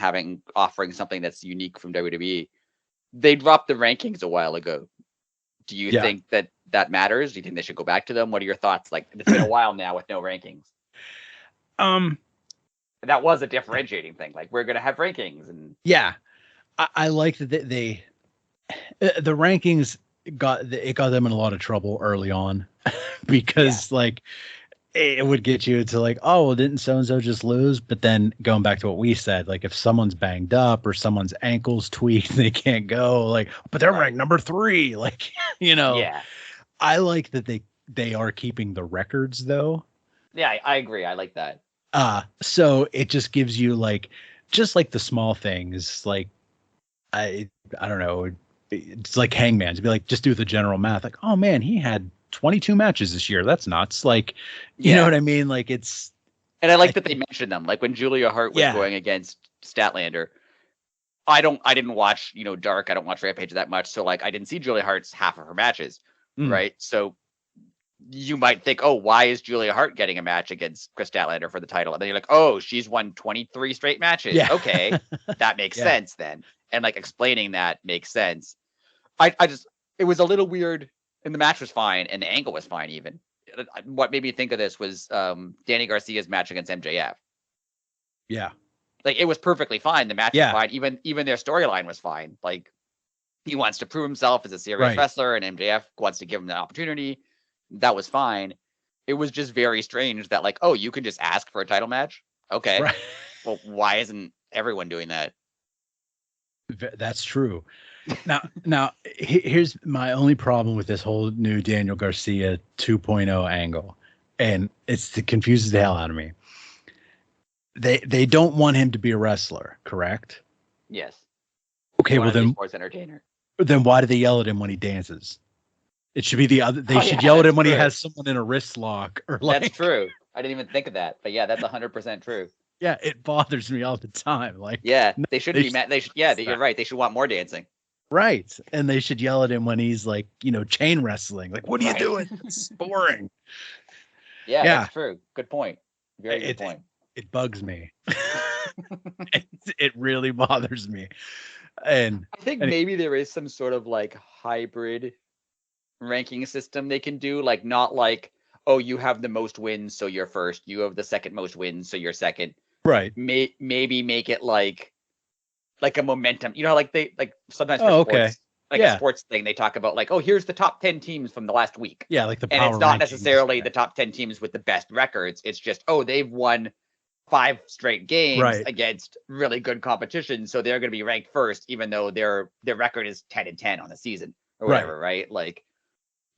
offering something that's unique from WWE. They dropped the rankings a while ago. Do you think that matters? Do you think they should go back to them? What are your thoughts? Like, it's been a while now with no rankings. That was a differentiating thing. Like, we're going to have rankings. And yeah, I like that the rankings got them in a lot of trouble early on because like it would get you to like, oh, well, didn't so-and-so just lose? But then going back to what we said, like if someone's banged up or someone's ankles tweaked, they can't go, like, but they're ranked number 3. Like, Yeah. I like that they are keeping the records though. Yeah, I agree. I like that. So it just gives you like, just like the small things, like, I don't know. It's like Hangman to be like, just do the general math. Like, oh man, he had 22 matches this year. That's nuts. Like, you know what I mean? Like it's, and I like that they mentioned them. Like when Julia Hart was going against Statlander, I didn't watch, Dark. I don't watch Rampage that much. So like, I didn't see Julia Hart's half of her matches. Right. So you might think, oh, why is Julia Hart getting a match against Chris Statlander for the title? And then you're like, oh, she's won 23 straight matches. Yeah. Okay. That makes sense then. And like explaining that makes sense. It was a little weird, and the match was fine and the angle was fine even. What made me think of this was Danny Garcia's match against MJF. Yeah. Like it was perfectly fine. The match was fine. Even their storyline was fine. Like he wants to prove himself as a serious wrestler and MJF wants to give him the opportunity. That was fine. It was just very strange that like, oh, you can just ask for a title match. Okay. Right. Well, why isn't everyone doing that? That's true. Now, here's my only problem with this whole new Daniel Garcia 2.0 angle, and it confuses the hell out of me. They don't want him to be a wrestler, correct? Yes. Okay, well then, sports entertainer. Then why do they yell at him when he dances? It should be the other. They should yell at him when he has someone in a wrist lock or like. That's true. I didn't even think of that, but yeah, that's 100% true. Yeah, it bothers me all the time. Like, yeah, they shouldn't be mad. They should. Yeah, you're right. They should want more dancing. Right, and they should yell at him when he's like, chain wrestling. Like, what are you doing? It's boring. Yeah, that's true. Good point. Very good point. It bugs me. it really bothers me. And I think maybe there is some sort of like hybrid ranking system they can do, like not like, oh, you have the most wins, so you're first. You have the second most wins, so you're second. Right. Maybe make it like a momentum. You know, like they like sometimes for sports, like a sports thing, they talk about like, oh, here's the top 10 teams from the last week. Yeah, like the power and it's not necessarily the top 10 teams with the best records. It's just, oh, they've won 5 straight games against really good competition, so they're going to be ranked first, even though their record is 10-10 on the season or whatever, right? Like,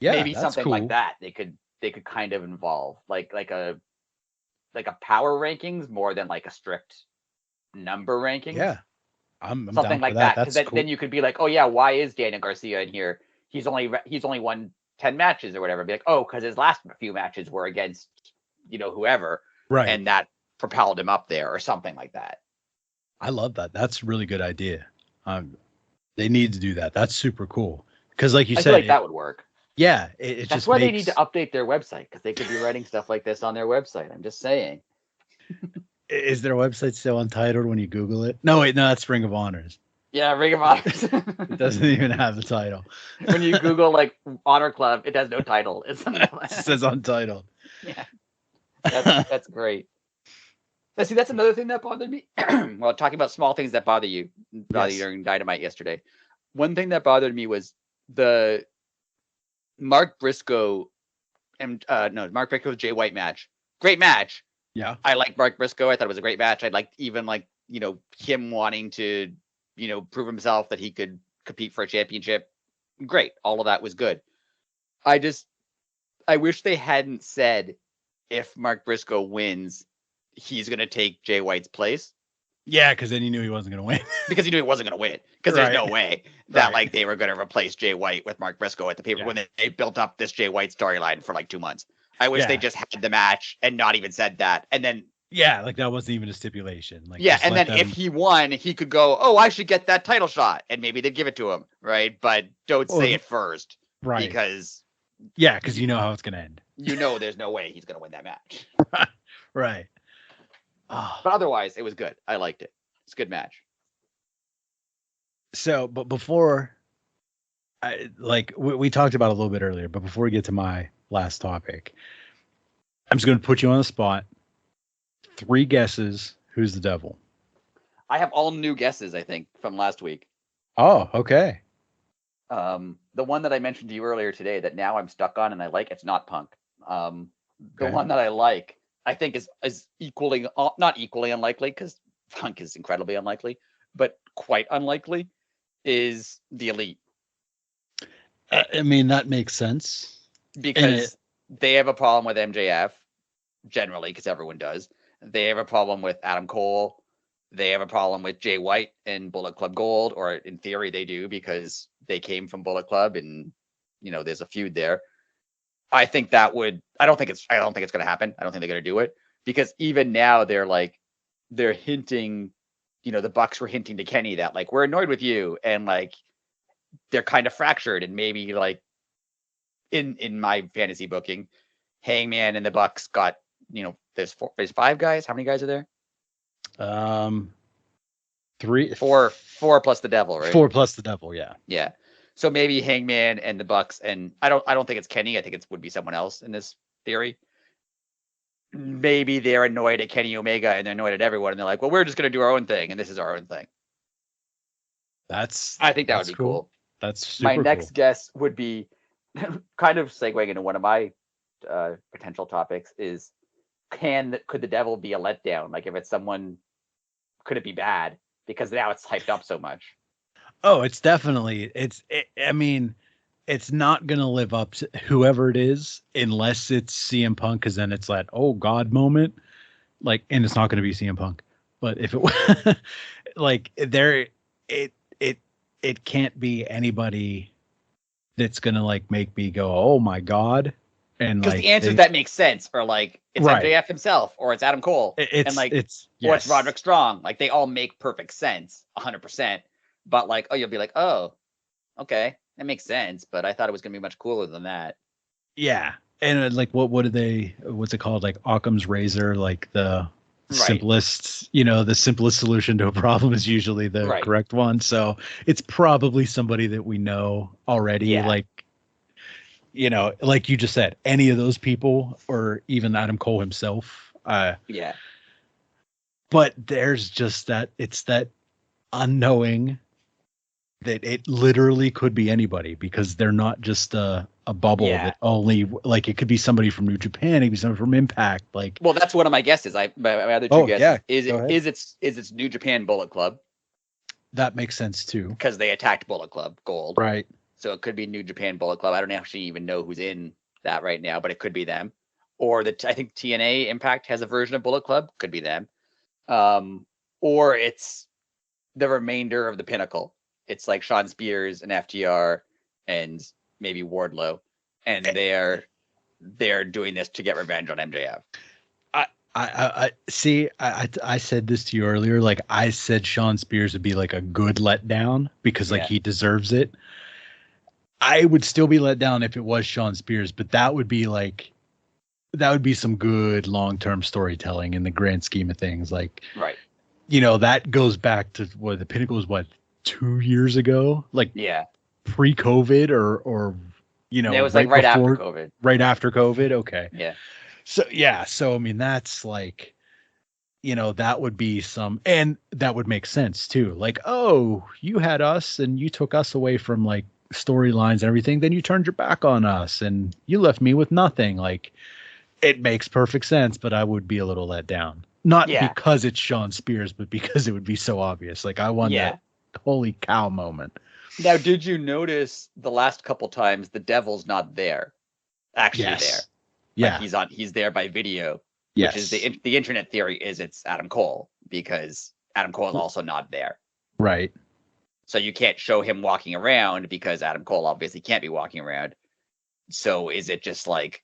maybe something like that they could kind of involve like a power rankings more than like a strict number rankings. Yeah, I'm something like that, because then you could be like, oh yeah, why is Daniel Garcia in here? He's only won 10 matches or whatever. Be like, oh, because his last few matches were against whoever, right? And that propelled him up there or something like that. I love that. That's a really good idea. They need to do that. That's super cool. Because like you said, feel like that would work. Yeah, that's why they need to update their website, because they could be writing stuff like this on their website. I'm just saying. Is their website still untitled when you Google it? No, wait, no, that's Ring of Honors. Yeah, Ring of Honors. It doesn't even have a title. When you Google like Honor Club, it has no title. It says untitled. Yeah, that's great. See, that's another thing that bothered me. Well, talking about small things that bother you during Dynamite yesterday. One thing that bothered me was the Mark Briscoe and Mark Briscoe's Jay White match. Great match. Yeah. I like Mark Briscoe. I thought it was a great match. I liked even him wanting to, prove himself that he could compete for a championship. Great. All of that was good. I wish they hadn't said if Mark Briscoe wins, he's going to take Jay White's place. Yeah, because then he knew he wasn't going to win. Because he knew he wasn't going to win. Because there's no way that they were going to replace Jay White with Mark Briscoe at the paper when they built up this Jay White storyline for like 2 months. I wish they just had the match and not even said that. And then like that wasn't even a stipulation. Like and then if he won, he could go, oh, I should get that title shot, and maybe they'd give it to him, right? But don't say it first, because because you know how it's going to end. There's no way he's going to win that match. Right. Oh. But otherwise, it was good. I liked it. It's a good match. So, but before, we talked about it a little bit earlier, but before we get to my last topic, I'm just going to put you on the spot. 3 guesses. Who's the devil? I have all new guesses, I think, from last week. Oh, okay. The one that I mentioned to you earlier today that now I'm stuck on and I like, it's not Punk. The one that I like, I think is equally, not equally unlikely, because Punk is incredibly unlikely, but quite unlikely, is the Elite. I mean, that makes sense. Because they have a problem with MJF, generally, because everyone does. They have a problem with Adam Cole. They have a problem with Jay White and Bullet Club Gold, or in theory they do, because they came from Bullet Club and, there's a feud there. I don't think it's going to happen. I don't think they're going to do it, because even now they're hinting, the Bucks were hinting to Kenny that we're annoyed with you, and they're kind of fractured, and maybe in my fantasy booking, Hangman and the Bucks got, there's 5 guys. How many guys are there? 3, 4 plus the Devil, right? 4 plus the Devil. Yeah. Yeah. So maybe Hangman and the Bucks, and I don't think it's Kenny. I think it would be someone else in this theory. Maybe they're annoyed at Kenny Omega and they're annoyed at everyone, and they're like, well, we're just going to do our own thing, and this is our own thing. I think that would be cool. That's super my next guess would be kind of segueing into one of my potential topics is, could the Devil be a letdown? If it's someone, could it be bad? Because now it's hyped up so much. Oh, it's definitely, I mean, it's not going to live up to whoever it is, unless it's CM Punk, because then it's oh God moment. And it's not going to be CM Punk. But if it it can't be anybody that's gonna like make me go, oh my god, and because like the answers that make sense are like it's Right. MJF himself, or it's Adam Cole, it's or it's yes. Roderick Strong. Like they all make perfect sense, 100%. But like, you'll be like, oh, okay, that makes sense. But I thought it was gonna be much cooler than that. Yeah, and like what's it called? Like Occam's razor, like the simplest, the simplest solution to a problem is usually the correct one. So it's probably somebody that we know already, like, like you just said, any of those people, or even Adam Cole himself. Yeah. But there's just it's that unknowing that it literally could be anybody, because they're not just a bubble that only, like, it could be somebody from New Japan, it could be somebody from Impact. Like, well, that's one of my guesses. My other two guesses is it's New Japan Bullet Club. That makes sense too, because they attacked Bullet Club Gold, right? So it could be New Japan Bullet Club. I don't actually even know who's in that right now, but it could be them. Or I think TNA Impact has a version of Bullet Club, could be them. Or it's the remainder of the Pinnacle. It's like Sean Spears and FTR and maybe Wardlow, and they're doing this to get revenge on MJF. I see. I said this to you earlier. Like, I said, Sean Spears would be like a good letdown because like he deserves it. I would still be let down if it was Sean Spears, but that would be some good long-term storytelling in the grand scheme of things. Like, that goes back to the Pinnacle was 2 years ago, like pre-COVID or it was like right after COVID. Right after COVID. Okay. Yeah. So I mean, that's like, that would be and that would make sense too. Like, oh, you had us and you took us away from like storylines and everything, then you turned your back on us and you left me with nothing. Like, it makes perfect sense, but I would be a little let down. Not because it's Sean Spears, but because it would be so obvious. Like, I want that holy cow moment. Now, did you notice the last couple times the Devil's not there? Actually there. Yeah. Like he's there by video. Which is the internet theory is it's Adam Cole, because Adam Cole is also not there. Right. So you can't show him walking around because Adam Cole obviously can't be walking around. So is it just like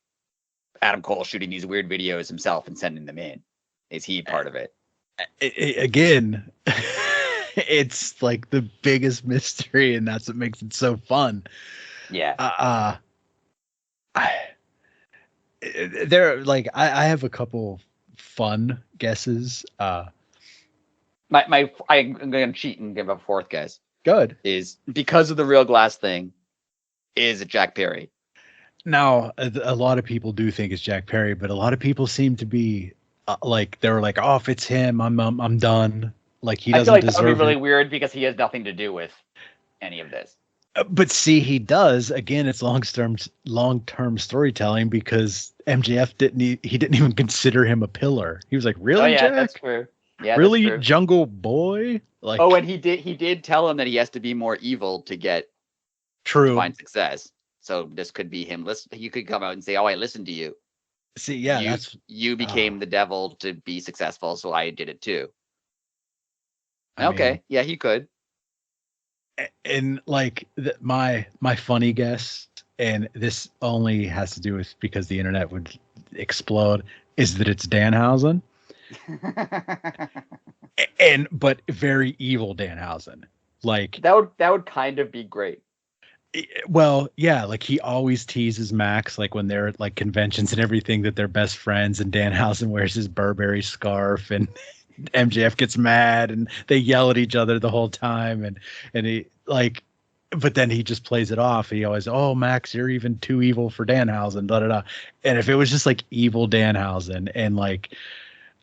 Adam Cole shooting these weird videos himself and sending them in? Is he part of it? Again, it's like the biggest mystery, and that's what makes it so fun. Yeah. I have a couple fun guesses. I'm going to cheat and give a fourth guess. Good. Is because of the Real Glass thing, is it Jack Perry? Now, a lot of people do think it's Jack Perry, but a lot of people seem to be like, they were like, oh, if it's him, I'm done. Like, he doesn't deserve it. That would be really weird because he has nothing to do with any of this. But see, he does. Again, it's long-term storytelling, because MJF didn't even consider him a pillar. He was like, really, Jack? That's true. Yeah, really, that's true. Jungle Boy? Like, and he did tell him that he has to be more evil to find success. So this could be him. You could come out and say, "Oh, I listened to you." See, you became the devil to be successful, so I did it too. He could. And like my funny guess, and this only has to do with because the internet would explode, is that it's Danhausen. But very evil Danhausen. Like, that would kind of be great. Well, yeah, like he always teases Max, like when they're at like conventions and everything, that they're best friends, and Danhausen wears his Burberry scarf, and MJF gets mad and they yell at each other the whole time, and he like, but then he just plays it off. He always, oh, Max, you're even too evil for Danhausen, da da da. And if it was just like evil Danhausen, and like,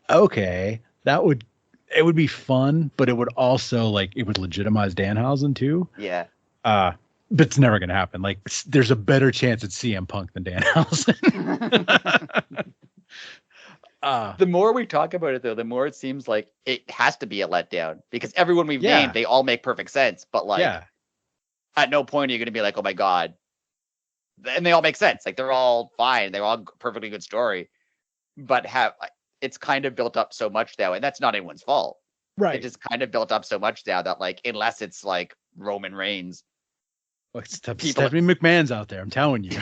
okay, it would be fun, but it would also like, it would legitimize Danhausen too. Yeah. But it's never going to happen. Like, there's a better chance it's CM Punk than Danhausen. The more we talk about it, though, the more it seems like it has to be a letdown, because everyone we've named, they all make perfect sense. But like, at no point are you going to be like, oh my God. And they all make sense. Like, they're all fine. They're all perfectly good story. But it's kind of built up so much now, and that's not anyone's fault. Right. It just kind of built up so much now that, like, unless it's like Roman Reigns Well, Stephanie McMahon's out there. I'm telling you.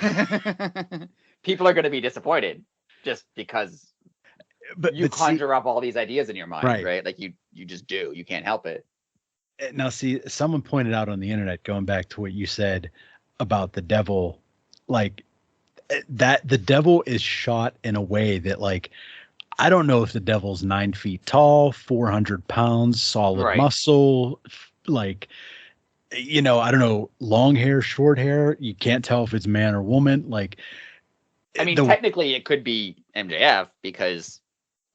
People are going to be disappointed just because you conjure up all these ideas in your mind, right? Like you just do. You can't help it. Now, see, someone pointed out on the internet, going back to what you said about the devil, like that the devil is shot in a way that, like, I don't know if the devil's 9 feet tall, 400 pounds, solid muscle, like, I don't know, long hair, short hair. You can't tell if it's man or woman. Like, I mean, technically it could be MJF because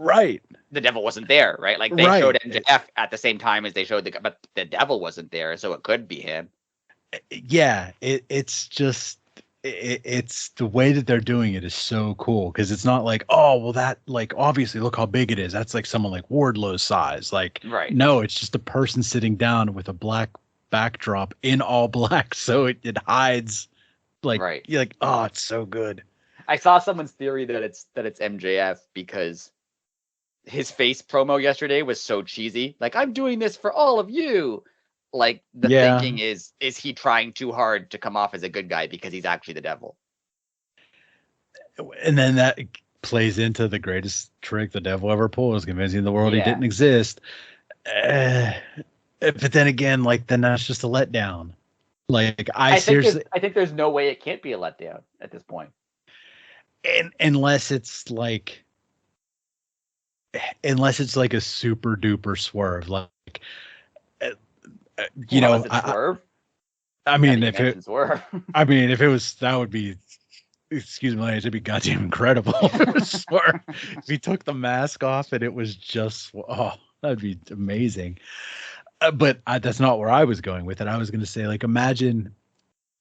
the devil wasn't there, right? Like they showed MJF at the same time as they showed but the devil wasn't there, so it could be him. Yeah, it's just it's the way that they're doing it is so cool because it's not like, oh, well, that, like, obviously look how big it is. That's like someone like Wardlow's size. Like, no, it's just a person sitting down with a black backdrop in all black, so it hides. Like, you're like, oh, it's so good. I saw someone's theory that it's MJF because his face promo yesterday was so cheesy. Like, I'm doing this for all of you. Like, the thinking is he trying too hard to come off as a good guy because he's actually the devil? And then that plays into the greatest trick the devil ever pulled, is convincing the world he didn't exist. But then again, like, then that's just a letdown. Like, I think there's no way it can't be a letdown at this point. Unless it's like a super duper swerve, like, swerve. I mean, if it was, that would be, excuse me, it'd be goddamn incredible. Swerve. If he took the mask off and it was just, that'd be amazing. But that's not where I was going with it. I was going to say, like, imagine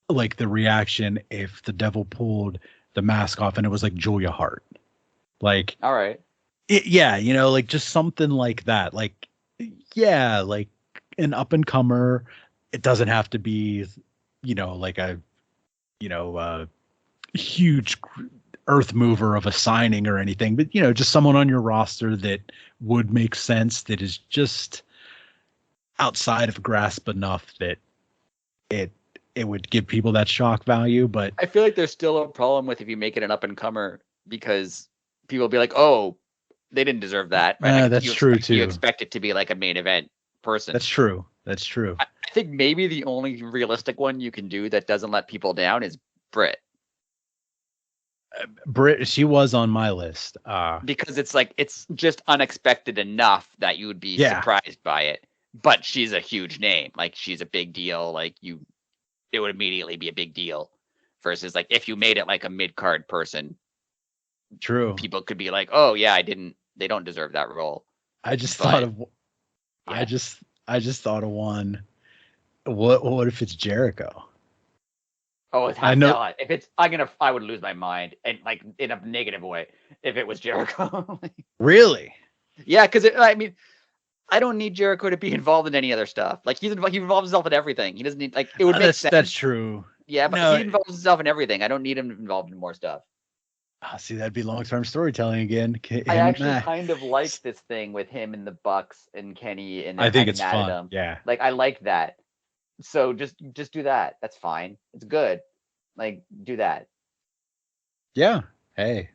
like the reaction if the devil pulled the mask off and it was like Julia Hart. Like, all right. Like just something like that. Like, like an up and comer. It doesn't have to be, like a, huge earth mover of a signing or anything, but, just someone on your roster that would make sense, that is just outside of grasp enough that it would give people that shock value. But I feel like there's still a problem with if you make it an up and comer, because people will be like, oh, they didn't deserve that. Right? That's true too. You expect it to be like a main event person. That's true. I think maybe the only realistic one you can do that doesn't let people down is Britt. Britt, she was on my list. Because it's like, it's just unexpected enough that you would be surprised by it. But she's a huge name. Like, she's a big deal. Like, it would immediately be a big deal. Versus, like, if you made it like a mid-card person. True. People could be like, oh yeah, they don't deserve that role. I just thought of one. What if it's Jericho? Oh, I know. I would lose my mind, and like in a negative way, if it was Jericho. Really? Yeah, because I mean, I don't need Jericho to be involved in any other stuff. Like, he involves himself in everything. He doesn't need, like, it would make sense. That's true. Yeah, but he involves himself in everything. I don't need him involved in more stuff. See, that'd be long-term storytelling again. I actually kind of like this thing with him and the Bucks and Kenny, and I think it's fun. Yeah, like, I like that. So just do that. That's fine. It's good. Like, do that. Yeah. Hey.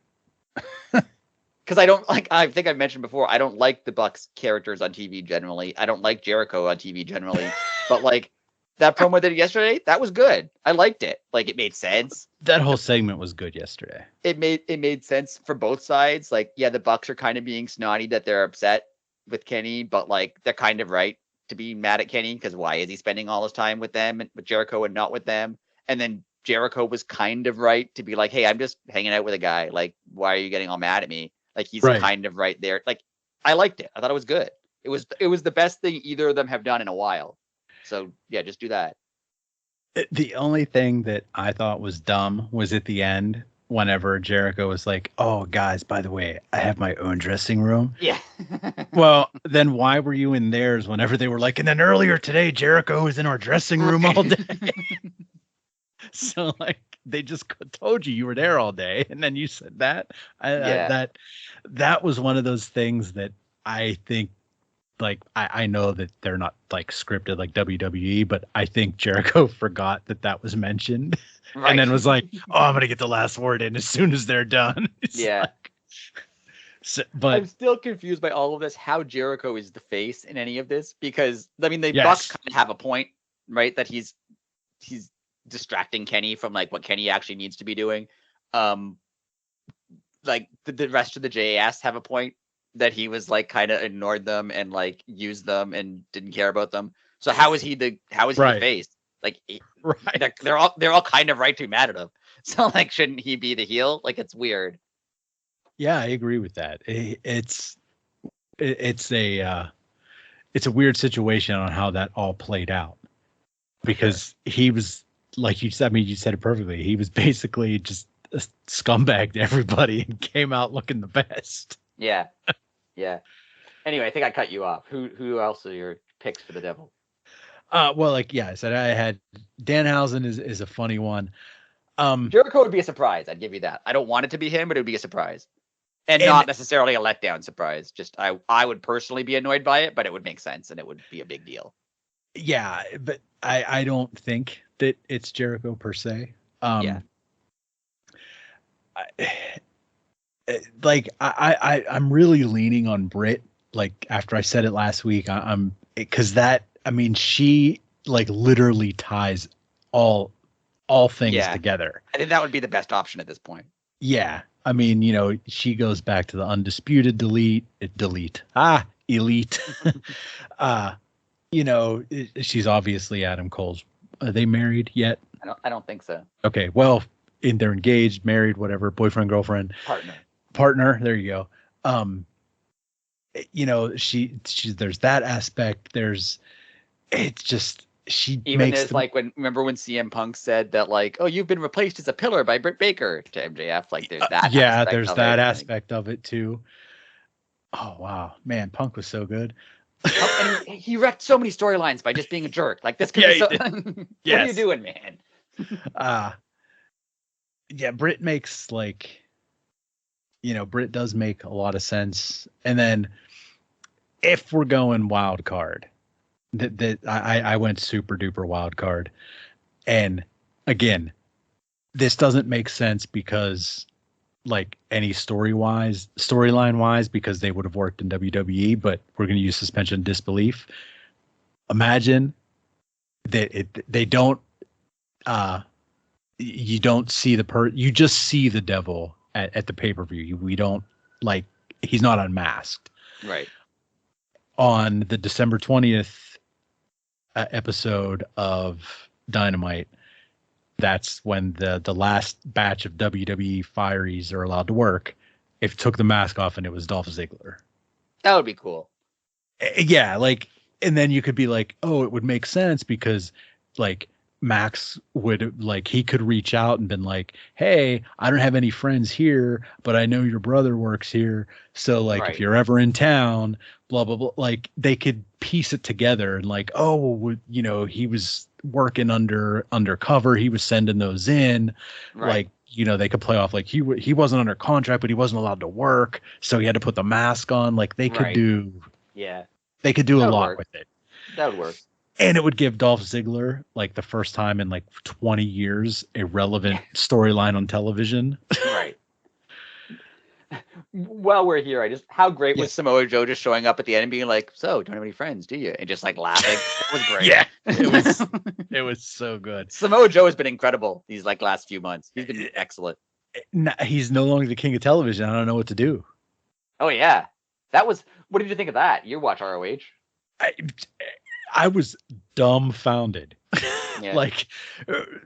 Because I don't like. I think I mentioned before, I don't like the Bucks characters on TV generally. I don't like Jericho on TV generally. But like, that promo they did yesterday, that was good. I liked it. Like, it made sense. That whole segment was good yesterday. It made sense for both sides. Like, yeah, the Bucks are kind of being snotty that they're upset with Kenny, but like, they're kind of right to be mad at Kenny, because why is he spending all his time with them and with Jericho and not with them? And then Jericho was kind of right to be like, hey, I'm just hanging out with a guy. Like, why are you getting all mad at me? Like, he's kind of right there. Like, I liked it. I thought it was good. It was the best thing either of them have done in a while. So yeah, just do that. The only thing that I thought was dumb was at the end, whenever Jericho was like, oh, guys, by the way, I have my own dressing room. Yeah. Well, then why were you in theirs whenever they were like, and then earlier today, Jericho was in our dressing room all day. So, like, they just told you were there all day, and then you said that. That was one of those things that I think like I know that they're not like scripted like WWE, but I think Jericho forgot that was mentioned, right. And then was like, "Oh, I'm gonna get the last word in as soon as they're done." Like, but I'm still confused by all of this. How Jericho is the face in any of this? Because I mean, the Bucks kind of have a point, right? That he's distracting Kenny from like what Kenny actually needs to be doing. Like the rest of the JAS have a point that he was like kind of ignored them and like used them and didn't care about them. So how is he the face? Like they're all kind of right to be mad at him. So like shouldn't he be the heel? Like it's weird. Yeah, I agree with that. It's a weird situation on how that all played out, because he was, like you said, I mean, you said it perfectly. He was basically just a scumbag to everybody and came out looking the best. Yeah. Anyway, I think I cut you off. Who else are your picks for the Devil? Well, like I said, I had Danhausen is a funny one. Jericho would be a surprise. I'd give you that. I don't want it to be him, but it would be a surprise. And not necessarily a letdown surprise. Just I would personally be annoyed by it, but it would make sense and it would be a big deal. Yeah, but I don't think that it's Jericho per se. I'm really leaning on Britt. Like after I said it last week, I'm because that, I mean, she like literally ties all things together. I think that would be the best option at this point. Yeah. I mean, she goes back to the undisputed elite. She's obviously Adam Cole's. Are they married yet? I don't think so. Okay. Well, they're engaged, married, whatever, boyfriend, girlfriend, partner. There you go. There's that aspect. There's like remember when CM Punk said that like, oh, you've been replaced as a pillar by Britt Baker to MJF. Like there's that. There's that aspect of it too. Oh wow, man, Punk was so good. And he wrecked so many storylines by just being a jerk. Like this could be so. What are you doing, man? Britt makes Britt does make a lot of sense. And then if we're going wild card, I went super duper wild card. And again, this doesn't make sense because like any storyline wise, because they would have worked in WWE, but we're going to use suspension of disbelief. Imagine that they don't, you don't see you just see the Devil at the pay-per-view. We don't he's not unmasked. Right. On the December 20th episode of Dynamite, that's when the last batch of WWE fireys are allowed to work. If it took the mask off and it was Dolph Ziggler. That would be cool. Yeah, and then you could be like, oh, it would make sense because Max would he could reach out and been like, hey, I don't have any friends here, but I know your brother works here. So if you're ever in town, blah, blah, blah, they could piece it together and he was working undercover. He was sending those in. Right. They could play off he wasn't under contract, but he wasn't allowed to work. So he had to put the mask on. They could do. Yeah. They could do a lot with it. That would work. And it would give Dolph Ziggler, the first time in 20 years, a relevant storyline on television. Right. While we're here, how great was Samoa Joe just showing up at the end and being like, so, don't have any friends, do you? And just laughing. That was great. Yeah. It was so good. Samoa Joe has been incredible these last few months. He's been excellent. He's no longer the king of television. I don't know what to do. Oh, yeah. What did you think of that? You watch ROH. I was dumbfounded. Yeah.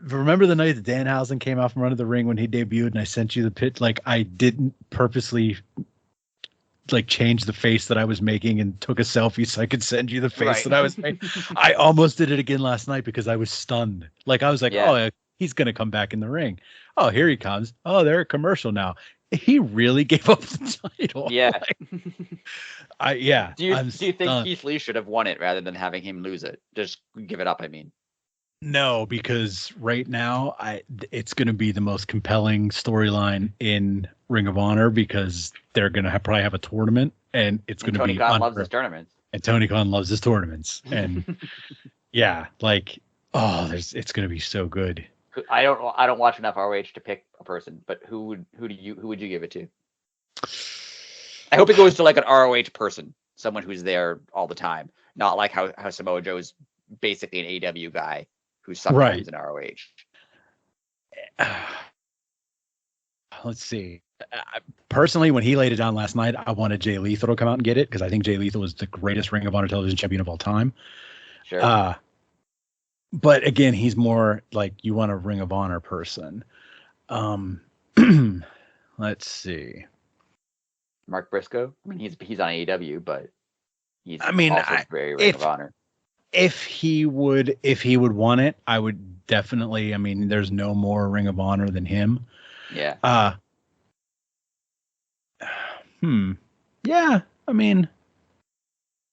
Remember the night that Danhausen came out from under the ring when he debuted and I sent you the pitch? I didn't purposely change the face that I was making and took a selfie so I could send you the face that I was making. I almost did it again last night because I was stunned. I was like, oh, he's going to come back in the ring. Oh, here he comes. Oh, they're a commercial now. He really gave up the title. Yeah. Do you think stunned. Keith Lee should have won it rather than having him lose it? Just give it up, I mean. No, because right now it's going to be the most compelling storyline in Ring of Honor because they're going to probably have a tournament and it's going to be. Tony Khan loves his tournaments. And Tony Khan loves his tournaments. And yeah, like, it's going to be so good. I don't watch enough ROH to pick a person, but who would you give it to? I hope it goes to like an ROH person, someone who's there all the time, not like how Samoa Joe is basically an AEW guy who's sometimes in ROH. Let's see. Personally, when he laid it down last night, I wanted Jay Lethal to come out and get it because I think Jay Lethal was the greatest Ring of Honor television champion of all time. Sure. But again, he's more like you want a Ring of Honor person. Let's see. Mark Briscoe. I mean, he's on AEW, but he's also very Ring of Honor. If he would want it, I would definitely. I mean, there's no more Ring of Honor than him. Yeah. Yeah. I mean,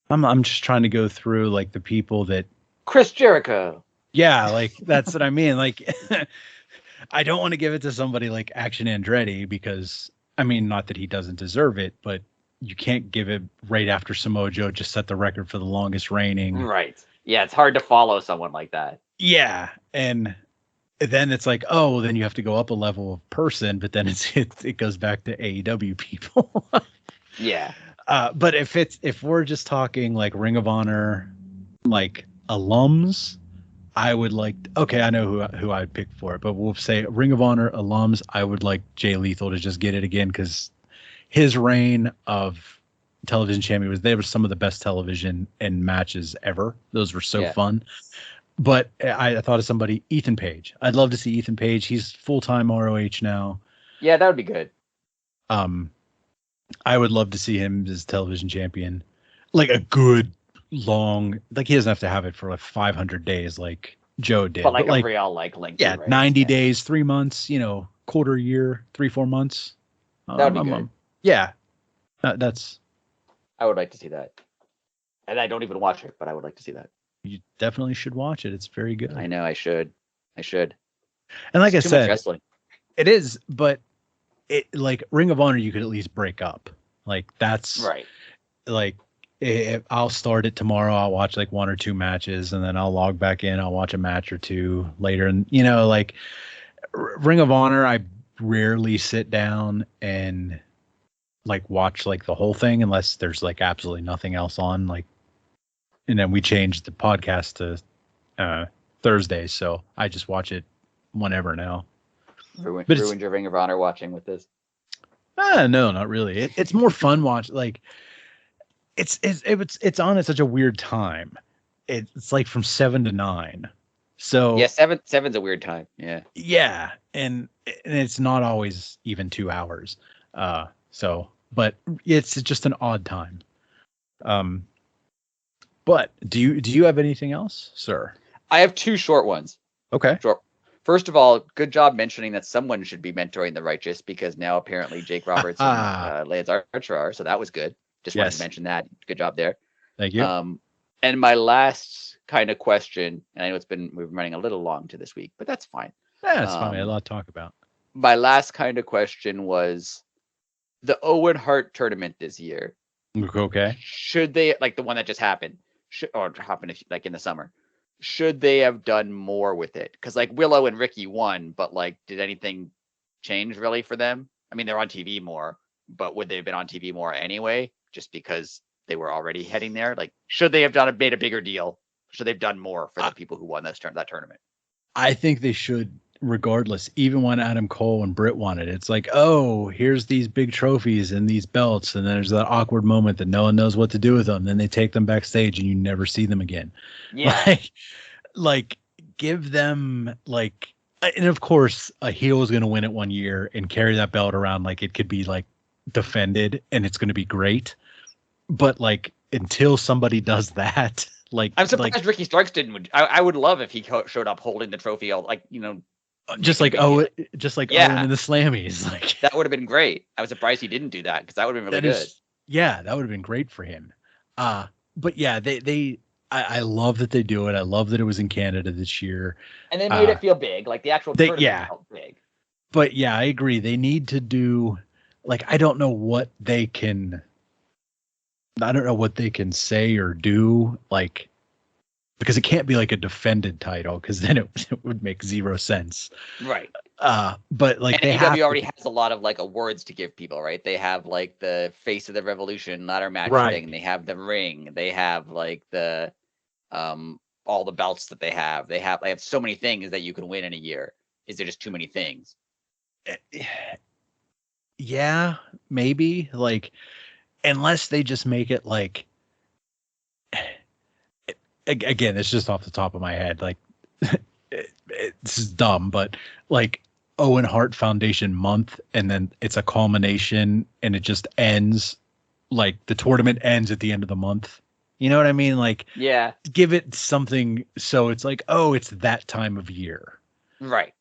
I'm just trying to go through like the people that Chris Jericho. Yeah, like that's what I mean. Like, I don't want to give it to somebody like Action Andretti because I mean, not that he doesn't deserve it, but you can't give it right after Samoa Joe just set the record for the longest reigning. Right. Yeah, it's hard to follow someone like that. Yeah, and then it's like, oh, well, then you have to go up a level of person, but then it goes back to AEW people. Yeah. But if we're just talking like Ring of Honor, like alums, I would like. Okay, I know who I'd pick for it, but we'll say Ring of Honor alums. I would like Jay Lethal to just get it again because his reign of television champion they were some of the best television and matches ever. Those were so fun. But I thought of somebody, Ethan Page. I'd love to see Ethan Page. He's full-time ROH now. Yeah, that would be good. I would love to see him as television champion, like a good long. Like he doesn't have to have it for like 500 days, like Joe did. But like a real like lengthy. Yeah, 90 days, 3 months. Quarter year, 3-4 months. That would be good. Yeah, that's. I would like to see that, and I don't even watch it, but I would like to see that. You definitely should watch it. It's very good. I know I should. And like I said, it is, but it like Ring of Honor, you could at least break up. Like that's right. Like if I'll start it tomorrow. I'll watch like 1 or 2 matches, and then I'll log back in. I'll watch a match or 2 later. And like Ring of Honor, I rarely sit down and like watch like the whole thing unless there's like absolutely nothing else on. Like, and then we changed the podcast to Thursdays, so I just watch it whenever now. Ruined your Ring of Honor watching with this? No, not really. It's more fun watch. Like it's on at such a weird time. It's like from 7 to 9. So yeah, seven's a weird time. Yeah, and it's not always even 2 hours. But it's just an odd time. But do you have anything else, sir? I have 2 short ones. Okay. Short. First of all, good job mentioning that someone should be mentoring the righteous because now apparently Jake Roberts and Lance Archer are. So that was good. Just wanted to mention that. Good job there. Thank you. And my last kind of question, and I know we've been running a little long to this week, but that's fine. Yeah, it's fine. We had a lot to talk about. My last kind of question was the Owen Hart tournament this year. Okay. Should they, like the one that just happened, happened like in the summer, should they have done more with it? Because like Willow and Ricky won, but like, did anything change really for them? I mean, they're on TV more, but would they have been on TV more anyway, just because they were already heading there? Like, should they have made a bigger deal? Should they have done more for the people who won that tournament? I think they should, regardless. Even when Adam Cole and Britt won it, it's like, oh, here's these big trophies and these belts, and there's that awkward moment that no one knows what to do with them. Then they take them backstage, and you never see them again. Yeah, like give them like, and of course, a heel is going to win it one year and carry that belt around like it could be like defended, and it's going to be great. But like until somebody does that. Like I'm surprised Ricky Starks didn't. I would love if he showed up holding the trophy, just like Owen in the Slammies. Like that would have been great. I was surprised he didn't do that because that would have been really good. Yeah, that would have been great for him. But yeah, I love that they do it. I love that it was in Canada this year, and they made it feel big. Like the actual tournament felt big. But yeah, I agree. They need to do like I don't know what they can I don't know what they can say or do, like, because it can't be like a defended title, because then it would make zero sense. Right. But like, and they AEW already has a lot of like awards to give people, right? They have like the Face of the Revolution ladder match thing. They have the ring. They have like the all the belts that they have. They have so many things that you can win in a year. Is there just too many things? Yeah, maybe, like, unless they just make it like, again, it's just off the top of my head, like, it's dumb, but like Owen Hart Foundation month, and then it's a culmination and it just ends, like the tournament ends at the end of the month. You know what I mean? Like, yeah, give it something so it's like, oh, it's that time of year. Right.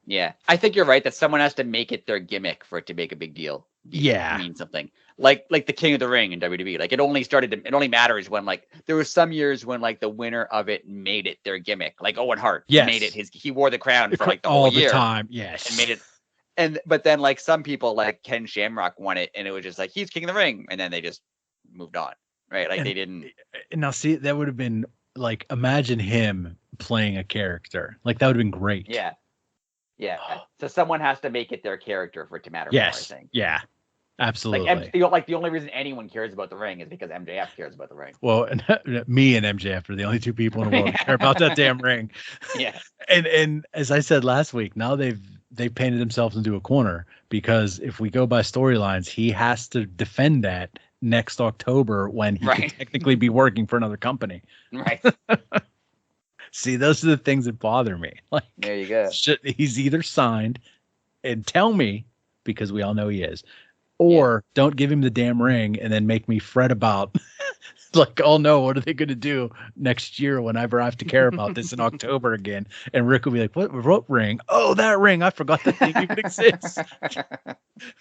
Yeah, I think you're right that someone has to make it their gimmick for it to make a big deal. Mean something. Like the King of the Ring in WWE. Like, it only matters when, like, there were some years when like the winner of it made it their gimmick. Like Owen Hart made it he wore the crown for like the whole year. All the time. Yes. And made it. But then like some people like Ken Shamrock won it and it was just like, he's King of the Ring, and then they just moved on. Right? Like, they didn't. Now see, that would have been like, imagine him playing a character. Like, that would have been great. Yeah. Yeah. So someone has to make it their character for it to matter more, I think. Yeah. Absolutely. Like the only reason anyone cares about the ring is because MJF cares about the ring. Well, me and MJF are the only two people in the world who care about that damn ring. Yeah. And as I said last week, now they've painted themselves into a corner, because if we go by storylines, he has to defend that next October when he can technically be working for another company. Right. See, those are the things that bother me. Like, there you go. He's either signed and tell me, because we all know he is, or don't give him the damn ring and then make me fret about like, oh no, what are they going to do next year whenever I have to care about this in October again? And Rick will be like, what ring? Oh, that ring. I forgot that thing even exists.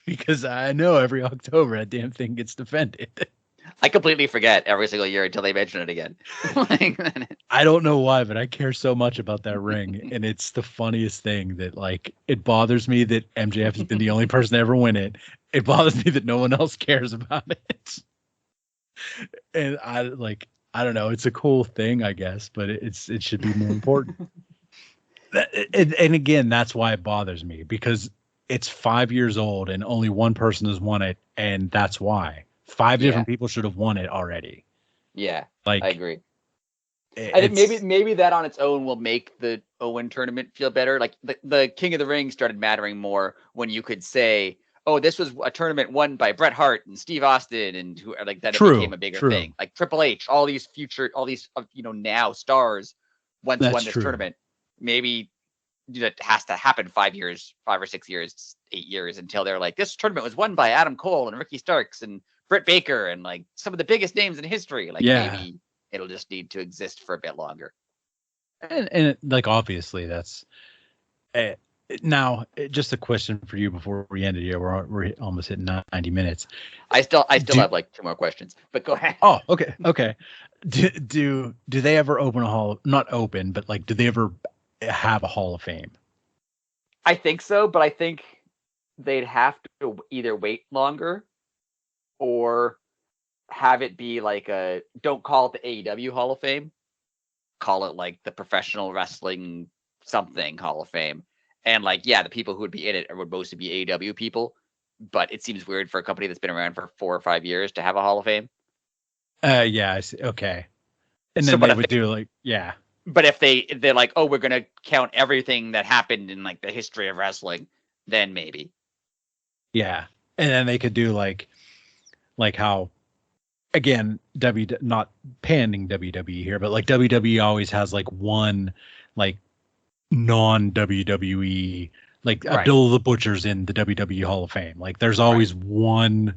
Because I know every October that damn thing gets defended. I completely forget every single year until they mention it again. I don't know why, but I care so much about that ring. And it's the funniest thing that, like, it bothers me that MJF has been the only person to ever win it. It bothers me that no one else cares about it. And I don't know. It's a cool thing, I guess, but it should be more important. And again, that's why it bothers me, because it's 5 years old and only one person has won it. And that's why 5 different people should have won it already. Yeah, like, I agree. I think maybe that on its own will make the Owen tournament feel better. Like, the King of the Ring started mattering more when you could say, oh, this was a tournament won by Bret Hart and Steve Austin, and who, like, that it became a bigger thing. Like Triple H, all these now stars once won this tournament. Maybe that has to happen 5 or 6 years, 8 years, until they're like, this tournament was won by Adam Cole and Ricky Starks and Britt Baker and like some of the biggest names in history. Like, maybe it'll just need to exist for a bit longer. And like, obviously that's now just a question for you before we end it here. We're almost hitting 90 minutes. I still have like 2 more questions, but go ahead. Oh, okay. Do they ever open a hall? Not open, but like, do they ever have a Hall of Fame? I think so, but I think they'd have to either wait longer or have it be like don't call it the AEW Hall of Fame. Call it like the Professional Wrestling something Hall of Fame. And like, the people who would be in it would mostly be AEW people, but it seems weird for a company that's been around for 4 or 5 years to have a Hall of Fame. Yeah, I see. Okay. And then they would do like, But if they're like, oh, we're gonna count everything that happened in like the history of wrestling, then maybe. Yeah, and then they could do like how, again, not panning WWE here, but like WWE always has like one like non WWE, like Abdullah the Butcher's in the WWE Hall of Fame. Like, there's always one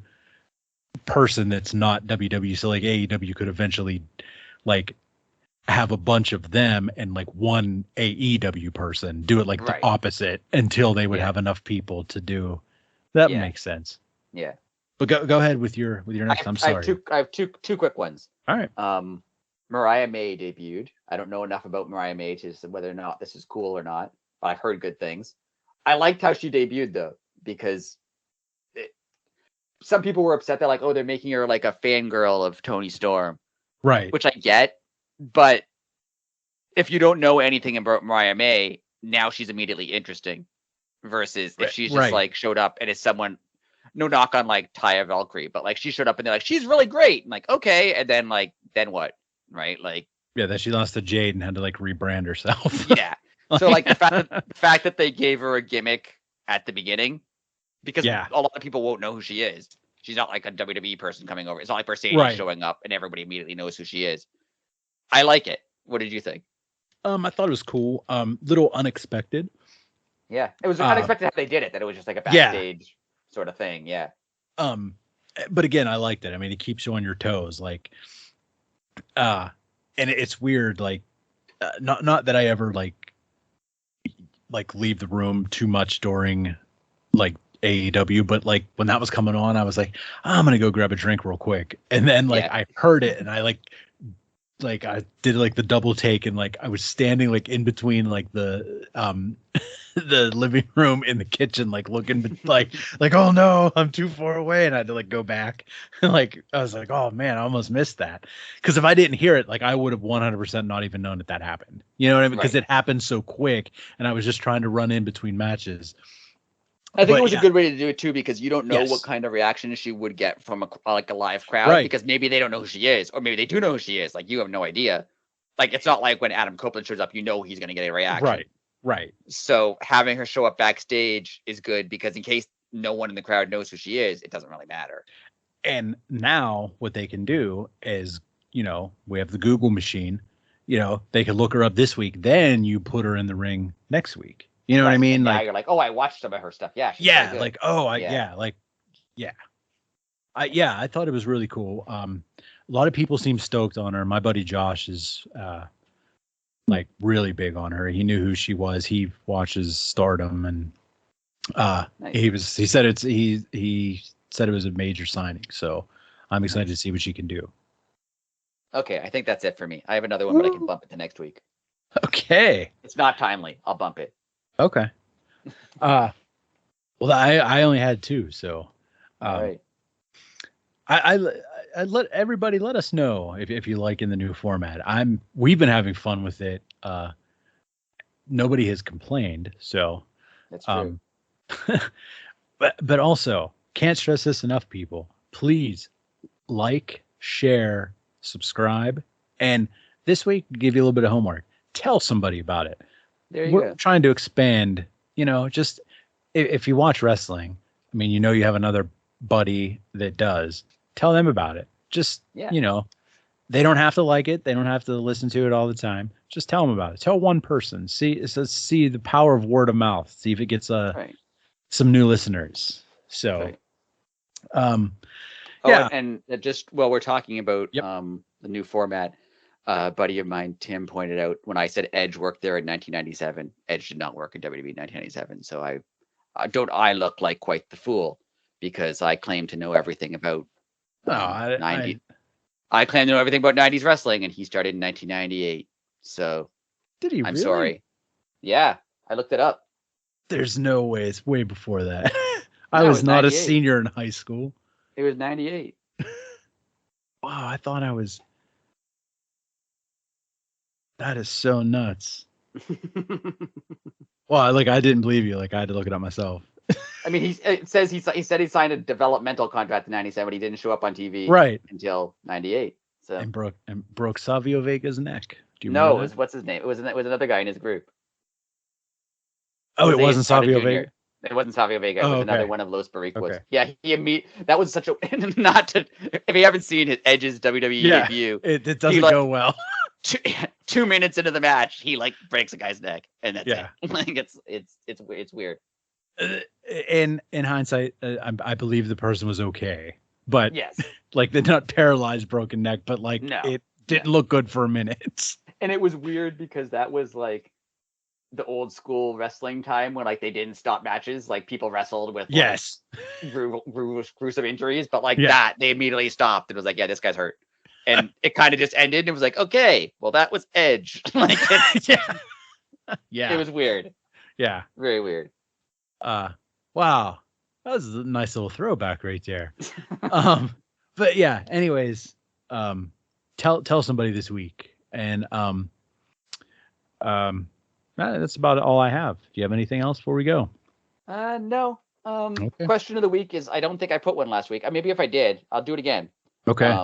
person that's not WWE. So like AEW could eventually like have a bunch of them and like one AEW person do it like the opposite until they would have enough people to do that. Makes sense. Yeah. But go ahead with your next. I'm sorry. I have two quick ones. All right. Mariah May debuted. I don't know enough about Mariah May to say whether or not this is cool or not, but I've heard good things. I liked how she debuted though, because some people were upset that like, oh, they're making her like a fangirl of Toni Storm. Right. Which I get, but if you don't know anything about Mariah May, now she's immediately interesting. Versus if she's just like showed up and is someone, no knock on like Taya Valkyrie, but like she showed up and they're like, she's really great. And like, okay. And then like, then what? Right. Like, yeah, then she lost to Jade and had to like rebrand herself. Yeah. So like the fact that they gave her a gimmick at the beginning, because a lot of people won't know who she is. She's not like a WWE person coming over. It's not like Mercedes showing up and everybody immediately knows who she is. I like it. What did you think? I thought it was cool. Little unexpected. Yeah, it was unexpected how they did it. That it was just like a backstage sort of thing. Yeah. But again, I liked it. I mean, it keeps you on your toes. Like, and it's weird. Like, not that I ever like leave the room too much during like AEW, but like when that was coming on, I was like, I'm gonna go grab a drink real quick, and then like I heard it, and I like I did like the double take, and like I was standing like in between like the the living room and the kitchen, like looking like oh no, I'm too far away, and I had to like go back. Like I was like, oh man, I almost missed that, because if I didn't hear it, like I would have 100% not even known that happened. You know what I mean? Because it happened so quick, and I was just trying to run in between matches. I think it was a good way to do it too, because you don't know what kind of reaction she would get from a live crowd, because maybe they don't know who she is, or maybe they do know who she is. Like you have no idea. Like it's not like when Adam Copeland shows up, you know he's going to get a reaction. Right. So having her show up backstage is good, because in case no one in the crowd knows who she is, it doesn't really matter. And now what they can do is, you know, we have the Google machine. You know, they can look her up this week. Then you put her in the ring next week. You know what I mean? Now like you're like, oh, I watched some of her stuff. Yeah. Like, oh, I thought it was really cool. A lot of people seem stoked on her. My buddy Josh is like really big on her. He knew who she was. He watches Stardom, and nice. he said it was a major signing. So I'm excited to see what she can do. Okay, I think that's it for me. I have another one, but I can bump it to next week. Okay. It's not timely. I'll bump it. Okay. Well, I only had two, so all right. I let everybody let us know if you like in the new format. We've been having fun with it. Nobody has complained, so that's true. But also can't stress this enough, people. Please like, share, subscribe, and this week give you a little bit of homework. Tell somebody about it. We're trying to expand, you know, just if you watch wrestling, I mean, you know, you have another buddy that does, tell them about it. Just, you know, they don't have to like it. They don't have to listen to it all the time. Just tell them about it. Tell one person. See the power of word of mouth. See if it gets some new listeners. So, and just while we're talking about the new format, a buddy of mine, Tim, pointed out when I said Edge worked there in 1997, Edge did not work in WWE in 1997. So I look like quite the fool, because I claim to know everything about 90. I claim to know everything about 90s wrestling, and he started in 1998. So did he? I'm sorry. Yeah, I looked it up. There's no way. It's way before that. I was not a senior in high school. It was 98. Wow, I thought I was. That is so nuts. Well, like I didn't believe you. Like I had to look it up myself. I mean, it says he said he signed a developmental contract in 97. He didn't show up on TV until 98. So and broke Savio Vega's neck. Do you know? What's his name? It was another guy in his group. Oh, it wasn't Savio Vega. It wasn't Savio Vega. It was another one of Los Barriquas. Okay. Yeah, that was such a not to. If you haven't seen his Edge's WWE debut, it doesn't go well. 2 minutes into the match, he like breaks a guy's neck, and that's it. Like it's weird. In hindsight, I believe the person was okay, but like they're not paralyzed, broken neck, but like it didn't look good for a minute. And it was weird because that was like the old school wrestling time when like they didn't stop matches, like people wrestled with gruesome injuries, but like that they immediately stopped and was like, yeah, this guy's hurt. And it kind of just ended and it was like, okay, well, that was Edge. Like, it was weird. Yeah. Very weird. Wow. That was a nice little throwback right there. But yeah, anyways, tell somebody this week. And that's about all I have. Do you have anything else before we go? No. Okay. Question of the week is, I don't think I put one last week. Maybe if I did, I'll do it again. Okay.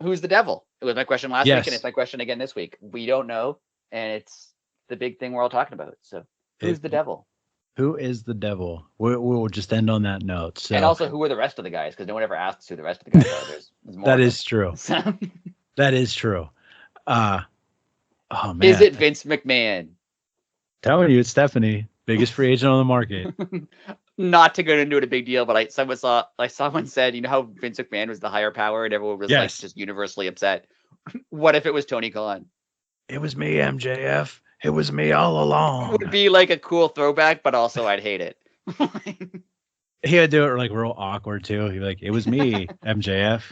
Who's the devil? It was my question last week, and it's my question again this week. We don't know, and it's the big thing we're all talking about. So, who's the devil? Who is the devil? We'll just end on that note. So. And also, who are the rest of the guys? Because no one ever asks who the rest of the guys are. There's more. That is true. That is true. Oh man. Is it Vince McMahon? Telling you, it's Stephanie, biggest free agent on the market. Not to go into it a big deal, but someone said, you know how Vince McMahon was the higher power and everyone was like just universally upset. What if it was Tony Khan? It was me, MJF. It was me all along. It would be like a cool throwback, but also I'd hate it. He would do it like real awkward too. He'd be like, it was me, MJF.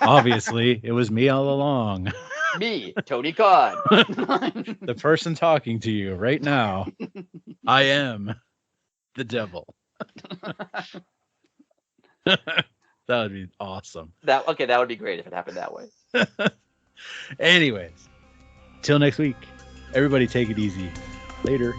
Obviously, it was me all along. Me, Tony Khan. The person talking to you right now. I am the devil. That would be awesome. That would be great if it happened that way. Anyways, till next week, everybody take it easy. Later.